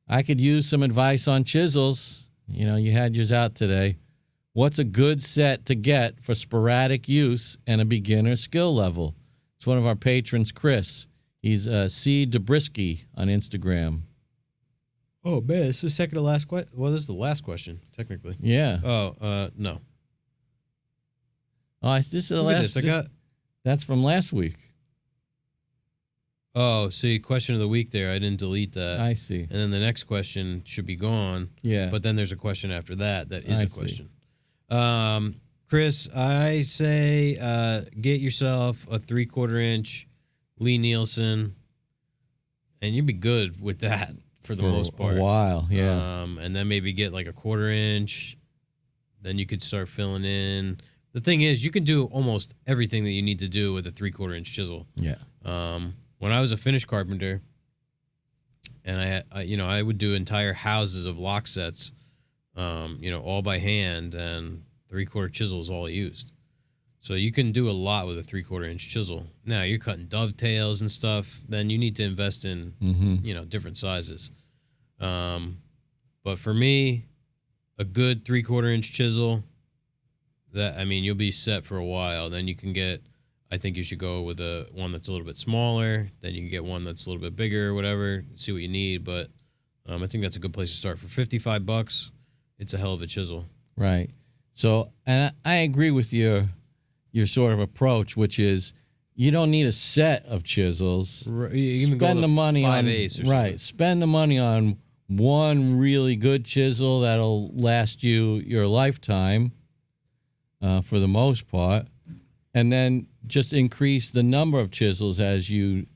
I could use some advice on chisels. You had yours out today. What's a good set to get for sporadic use and a beginner skill level? It's one of our patrons, Chris. He's C. Dobrisky on Instagram. Oh, man, this is the second to last question. Well, this is the last question, technically. Yeah. Oh, no. Oh, this is the last. That's from last week. Oh, see, question of the week there. I didn't delete that. I see. And then the next question should be gone. Yeah. But then there's a question after that is a question. Chris, I say get yourself a 3/4 inch Lee Nielsen, and you'd be good with that for the most part. A while, yeah. And then maybe get like a 1/4 inch. Then you could start filling in. The thing is, you can do almost everything that you need to do with a 3/4 inch chisel. Yeah. When I was a finish carpenter, and I would do entire houses of lock sets, all by hand, and 3/4 chisel is all I used. So you can do a lot with a 3/4 inch chisel. Now you're cutting dovetails and stuff, then you need to invest in, different sizes. But for me, a good 3/4 inch chisel, you'll be set for a while. Then you can I think you should go with one that's a little bit smaller. Then you can get one that's a little bit bigger or whatever, see what you need. But I think that's a good place to start. For $55, it's a hell of a chisel. Right. So, and I agree with your sort of approach, which is you don't need a set of chisels. Right. You can spend go the money on 5/8 or something. Spend the money on one really good chisel that'll last you your lifetime, for the most part, and then just increase the number of chisels as you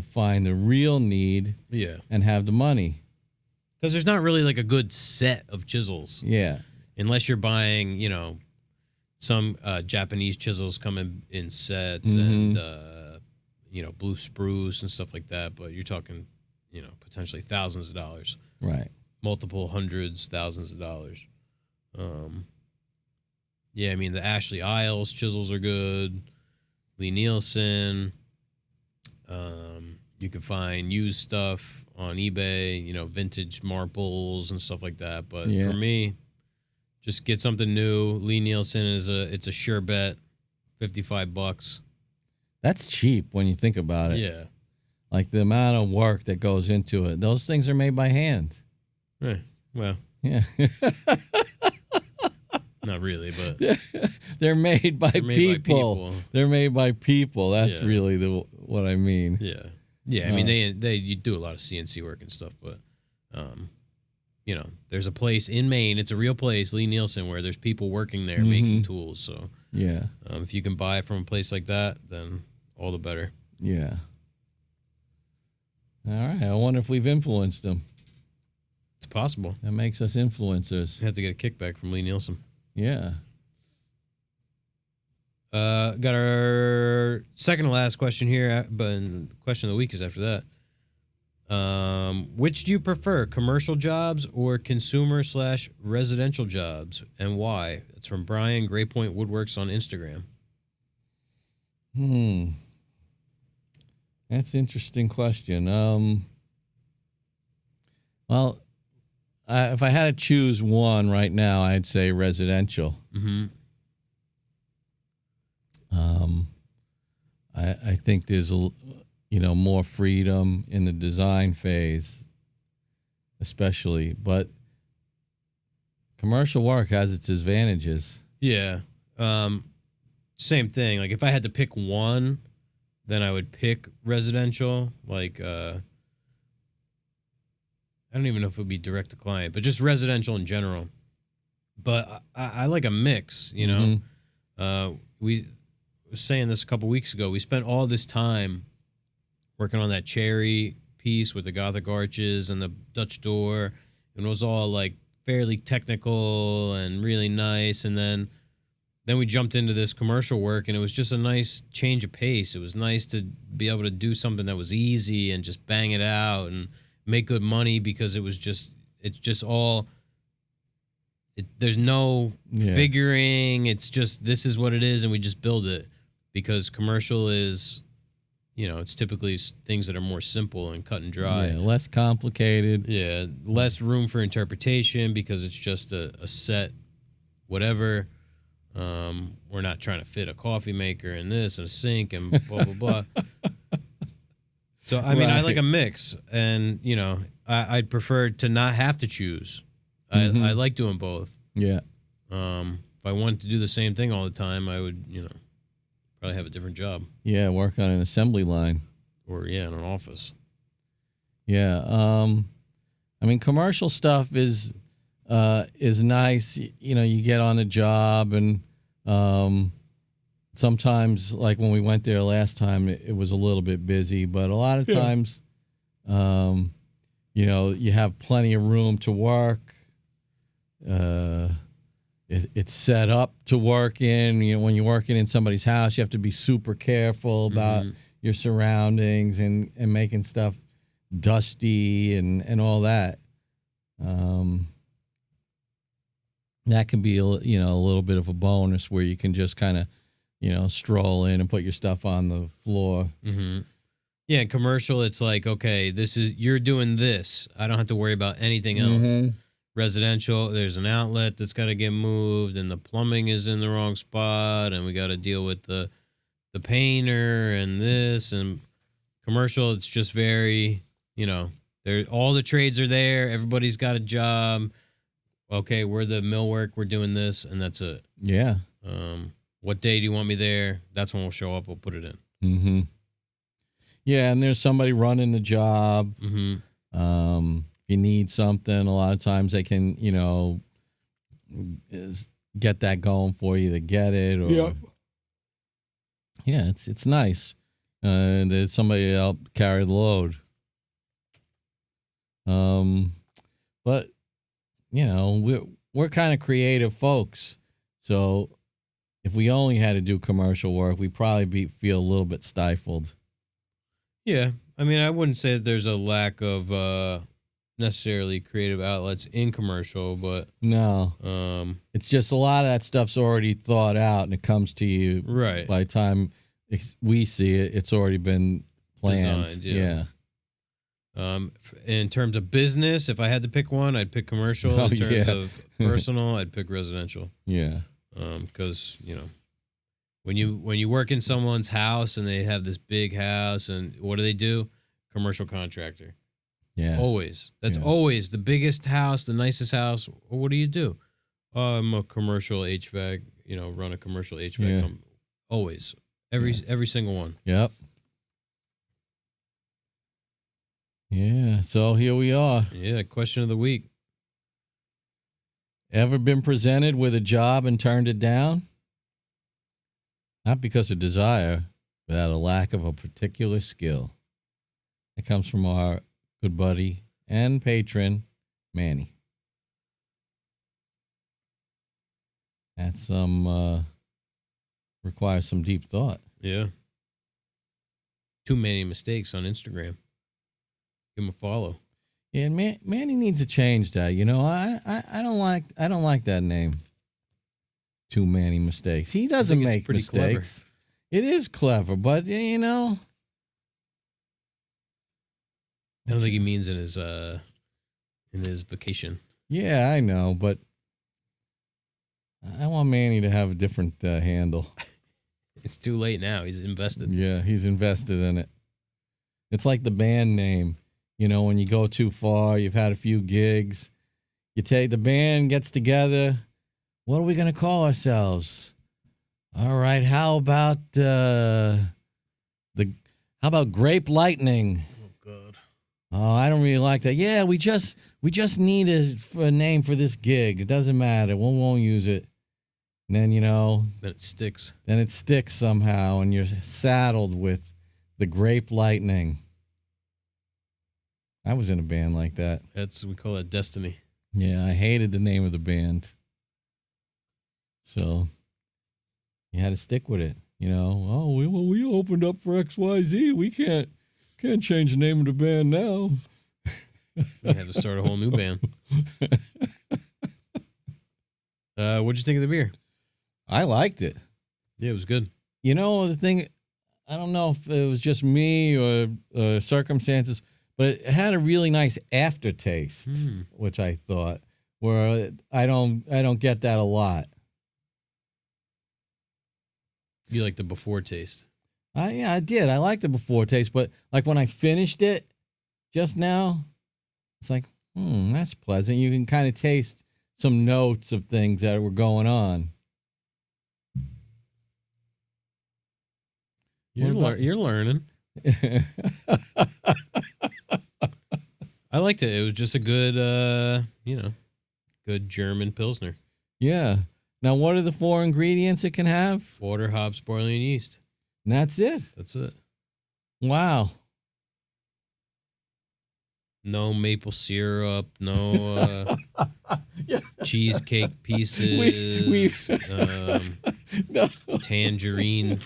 find the real need. Yeah. And have the money. Because there's not really like a good set of chisels. Yeah. Unless you're buying, some Japanese chisels come in sets and, blue spruce and stuff like that. But you're talking, potentially thousands of dollars. Right. Multiple hundreds, thousands of dollars. Yeah, I mean, the Ashley Isles chisels are good. Lee Nielsen. You can find used stuff on eBay, vintage marbles and stuff like that. But for me, just get something new. Lee Nielsen it's a sure bet, $55. That's cheap when you think about it. Yeah. Like the amount of work that goes into it. Those things are made by hand. Right. Well. Yeah. Not really, but they're made by people. They're made by people. That's really what I mean. Yeah. Yeah, I mean you do a lot of CNC work and stuff, but there's a place in Maine, it's a real place, Lee Nielsen, where there's people working there making tools. So yeah. If you can buy from a place like that, then all the better. Yeah. All right. I wonder if we've influenced them. It's possible. That makes us influencers. You have to get a kickback from Lee Nielsen. Yeah. Got our second to last question here, but the question of the week is after that. Which do you prefer, commercial jobs or consumer/residential jobs, and why? It's from Brian, Graypoint Woodworks on Instagram. That's an interesting question. Well, if I had to choose one right now, I'd say residential. Mm-hmm. I think there's more freedom in the design phase, especially, but commercial work has its advantages. Yeah. Same thing. Like if I had to pick one, then I would pick residential. Like I don't even know if it would be direct to client, but just residential in general. But I like a mix, We was saying this a couple weeks ago. We spent all this time working on that cherry piece with the Gothic arches and the Dutch door, and it was all like fairly technical and really nice. And then we jumped into this commercial work, and it was just a nice change of pace. It was nice to be able to do something that was easy and just bang it out and make good money, because it's just all. There's no figuring. It's just, this is what it is, and we just build it. Because commercial is, it's typically things that are more simple and cut and dry. Yeah, less complicated. Yeah, less room for interpretation because it's just a set whatever. We're not trying to fit a coffee maker and this and a sink and blah, blah, blah. So, I mean, I like a mix. And, I'd prefer to not have to choose. I like doing both. Yeah. If I wanted to do the same thing all the time, I would, probably have a different job. Yeah, work on an assembly line. Or, in an office. Yeah. I mean, commercial stuff is nice. You get on a job, and sometimes, like when we went there last time, it was a little bit busy. But a lot of times, you have plenty of room to work. It's set up to work in. When you're working in somebody's house, you have to be super careful about your surroundings and making stuff dusty and all that. That can be a little bit of a bonus where you can just kind of stroll in and put your stuff on the floor. Mm-hmm. Yeah, commercial, it's like, okay, you're doing this. I don't have to worry about anything else. Mm-hmm. Residential, there's an outlet that's got to get moved, and the plumbing is in the wrong spot, and we got to deal with the painter and this. And commercial, it's just very, all the trades are there. Everybody's got a job. Okay, we're the millwork. We're doing this, and that's it. Yeah. What day do you want me there? That's when we'll show up. We'll put it in. Mm-hmm. Yeah, and there's somebody running the job. Mm-hmm. If you need something, a lot of times they can, get that going for you to get it. Or, Yeah, it's nice. There's somebody to help carry the load. But you know, we're kind of creative folks, so if we only had to do commercial work, we'd probably feel a little bit stifled. Yeah, I mean, I wouldn't say that there's a lack of necessarily creative outlets in commercial, but no, it's just a lot of that stuff's already thought out, and it comes to you right by the time we see it. It's already been planned. Designed, yeah. In terms of business, if I had to pick one, I'd pick commercial. In terms of personal, I'd pick residential. Yeah. Because you know, when you work in someone's house and they have this big house, and what do? Commercial contractor. Yeah. Always. That's always the biggest house, the nicest house. What do? I'm a commercial HVAC. You know, run a commercial HVAC. Always. Every single one. Yep. Yeah, so here we are. Yeah, question of the week. Ever been presented with a job and turned it down? Not because of desire, but out of lack of a particular skill. It comes from our good buddy and patron, Manny. That's requires some deep thought. Yeah. Too many mistakes on Instagram. Give him a follow. Yeah, Manny needs to change that. You know, I don't like that name. Too many mistakes. He doesn't make mistakes. Clever. It is clever, but you know, I don't think he means in his vacation. Yeah, I know, but I want Manny to have a different handle. It's too late now. He's invested. Yeah, he's invested in it. It's like the band name. You know, when you go too far, you've had a few gigs, the band gets together. What are we going to call ourselves? All right, how about Grape Lightning? Oh God. Oh, I don't really like that. Yeah, we just need a name for this gig. It doesn't matter. We won't use it. And then, you know, then it sticks. Then it sticks somehow, and you're saddled with the Grape Lightning. I was in a band like that. We call that destiny. Yeah, I hated the name of the band. So you had to stick with it. You know, oh, we opened up for XYZ. We can't change the name of the band now. We had to start a whole new band. What'd you think of the beer? I liked it. Yeah, it was good. You know, the thing, I don't know if it was just me or circumstances, but it had a really nice aftertaste, which I thought, where I don't get that a lot. You like the before taste? Yeah, I did. I liked the before taste, but like when I finished it just now, it's like, that's pleasant. You can kind of taste some notes of things that were going on. You're learning. I liked it. It was just a good, good German Pilsner. Yeah. Now, what are the 4 ingredients it can have? Water, hops, barley, and yeast. And that's it? That's it. Wow. No maple syrup, no cheesecake pieces, no. Tangerine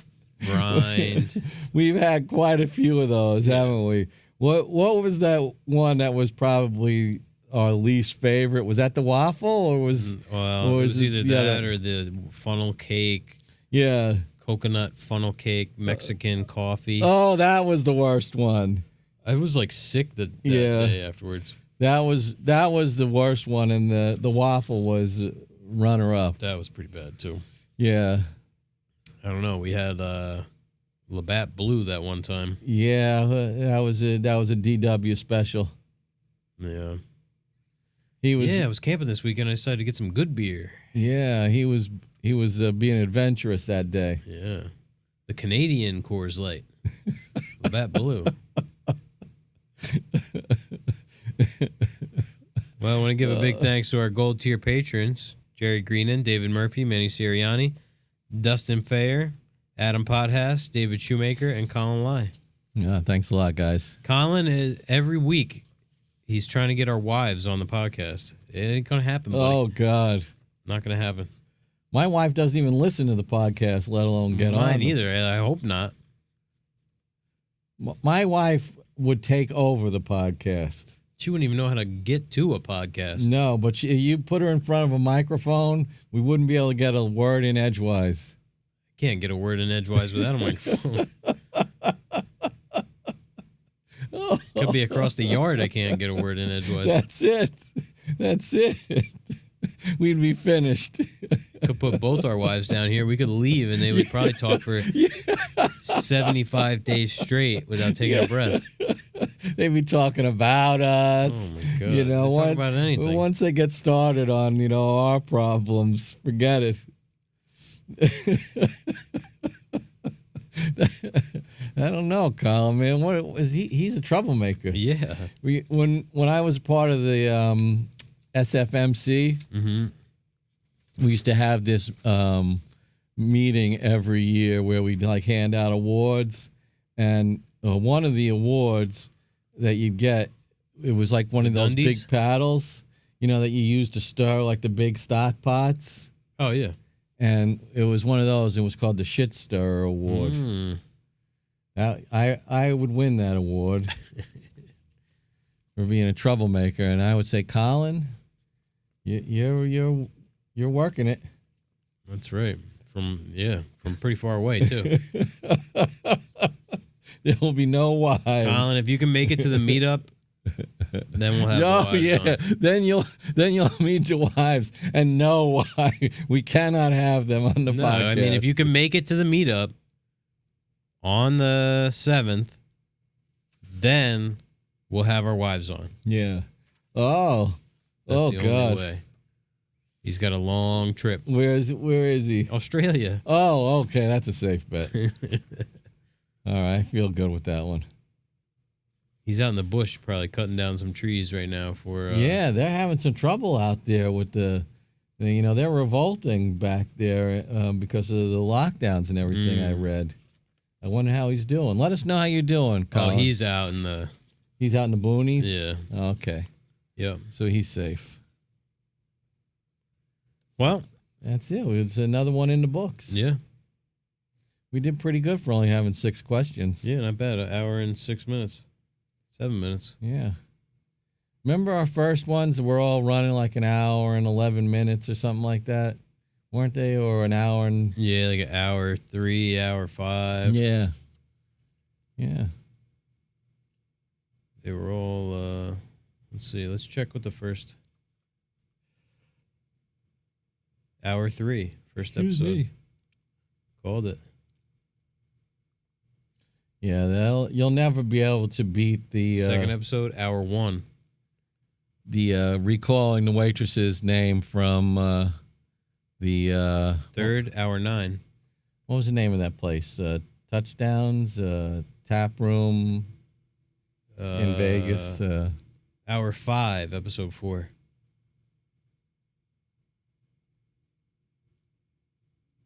rind. We've had quite a few of those, haven't we? What was that one that was probably our least favorite? Was that the waffle, or was it was either that or the funnel cake? Yeah, coconut funnel cake, Mexican coffee. Oh, that was the worst one. I was like sick that day afterwards. That was the worst one, and the waffle was runner up. That was pretty bad too. Yeah. I don't know. We had Labatt Blue that one time. Yeah, that was a DW special. Yeah. I was camping this weekend. I decided to get some good beer. Yeah, he was being adventurous that day. Yeah. The Canadian Coors Light. Labatt Blue. Well, I want to give a big thanks to our gold tier patrons, Jerry Greenan, David Murphy, Manny Sirianni, Dustin Fayer, Adam Podhast, David Shoemaker, and Colin Lai. Yeah, thanks a lot, guys. Colin is every week. He's trying to get our wives on the podcast. It ain't gonna happen, buddy. Oh God, Not gonna happen. my wife doesn't even listen to the podcast, let alone get on. Mine either. I hope not. My wife would take over the podcast. She wouldn't even know how to get to a podcast. No, but you put her in front of a microphone, we wouldn't be able to get a word in edgewise. Can't get a word in edgewise without a microphone. Could be across the yard. I can't get a word in edgewise. That's it. We'd be finished. Could put both our wives down here. We could leave, and they would probably talk for 75 days straight without taking a breath. They'd be talking about us. Oh my God. You know They what? talk about anything. Once they get started on, our problems, forget it. I don't know, Colin, man. What is he? He's a troublemaker. Yeah. When I was part of the SFMC, we used to have this meeting every year where we'd hand out awards, and one of the awards that you'd get, it was like one of those big paddles, that you use to stir like the big stock pots. Oh yeah. And it was one of those. It was called the Shit Stirrer Award. I would win that award for being a troublemaker, and I would say, Colin, you're working it. That's right. From pretty far away too. There will be no wives. Colin, if you can make it to the meetup, then we'll have the wives on. Then you'll meet the wives and know why we cannot have them on the podcast. I mean, if you can make it to the meetup on the 7th, then we'll have our wives on. Yeah. Oh. That's the God. only way. He's got a long trip. Where is he? Australia. Oh, okay. That's a safe bet. All right. I feel good with that one. He's out in the bush probably cutting down some trees right now for... yeah, they're having some trouble out there with they're revolting back there because of the lockdowns and everything I read. I wonder how he's doing. Let us know how you're doing, Colin. Oh, he's out in the... He's out in the boonies? Yeah. Okay. Yep. So he's safe. Well... That's it. It's another one in the books. Yeah. We did pretty good for only having 6 questions. Yeah, not bad. 1 hour and 6 minutes. 7 minutes. Yeah. Remember our first ones were all running like an hour and 11 minutes or something like that? Weren't they? Or an hour and... Yeah, like an hour 3, hour 5. Yeah. Yeah. They were all, let's see. Let's check with the first. Hour 3, first episode. Excuse me. Called it. Yeah, you'll never be able to beat the... Second episode, hour 1. The recalling the waitress's name from the... Third, hour 9. What was the name of that place? Touchdowns, Tap Room in Vegas. Hour 5, episode 4.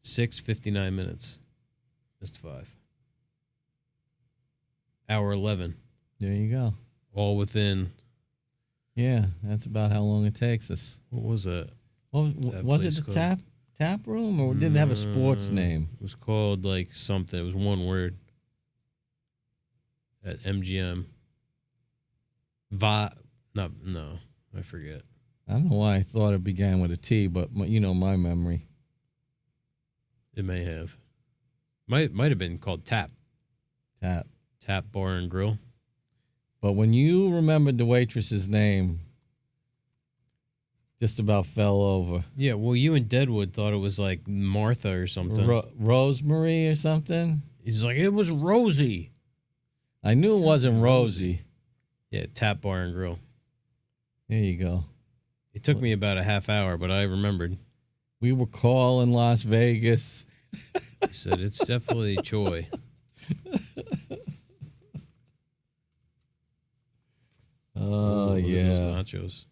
6:59 minutes. Missed 5. Hour 11. There you go. All within... Yeah, that's about how long it takes us. What was that? Well, That was place it the called? tap room, or didn't it have a sports name? It was called like something. It was one word. At MGM. No, I forget. I don't know why I thought it began with a T, but my memory. It may have. Might have been called Tap Bar and Grill. But when you remembered the waitress's name, just about fell over. Yeah, well, you and Deadwood thought it was like Martha or something. Rosemary or something? He's like, it was Rosie. I knew it wasn't Rosie. Yeah, Tap Bar and Grill. There you go. It took me about a half hour, but I remembered. We were calling Las Vegas. I said, it's definitely Choi. Oh, yeah. Those nachos.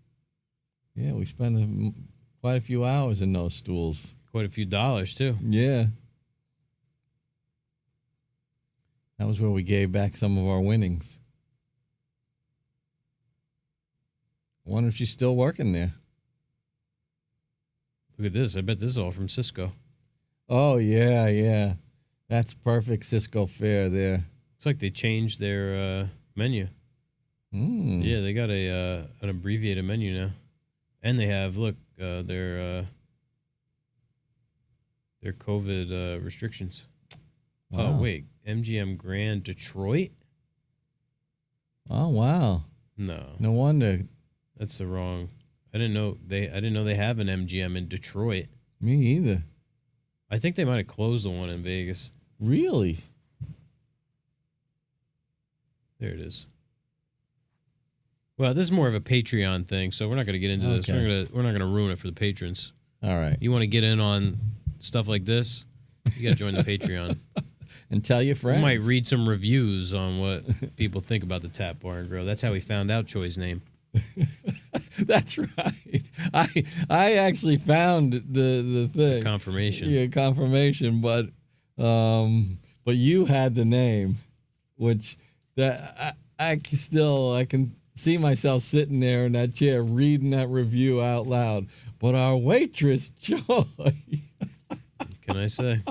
Yeah, we spent quite a few hours in those stools. Quite a few dollars, too. Yeah. That was where we gave back some of our winnings. I wonder if she's still working there. Look at this. I bet this is all from Cisco. Oh, yeah. That's perfect Cisco fare there. Looks like they changed their menu. Yeah, they got an abbreviated menu now. And they have, look, their COVID restrictions. Wow. Oh, wait. MGM Grand Detroit? Oh, wow. No. No wonder. That's the wrong. I didn't know they have an MGM in Detroit. Me either. I think they might have closed the one in Vegas. Really? There it is. Well, this is more of a Patreon thing, so we're not going to get into this. We're not going to ruin it for the patrons. All right. You want to get in on stuff like this? You got to join the Patreon. And tell your friends. We might read some reviews on what people think about the Tap Bar and Grill. That's how we found out Choi's name. That's right. I actually found the thing. Confirmation. Yeah, confirmation. But you had the name, which that I can see myself sitting there in that chair reading that review out loud. But our waitress, Joy. Can I say?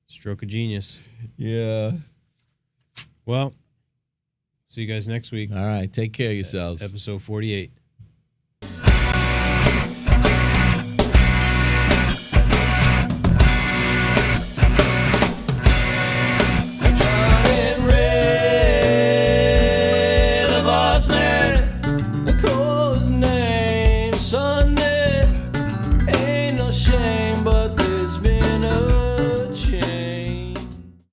Stroke of genius. Yeah. Well, see you guys next week. All right. Take care of yourselves. Episode 48.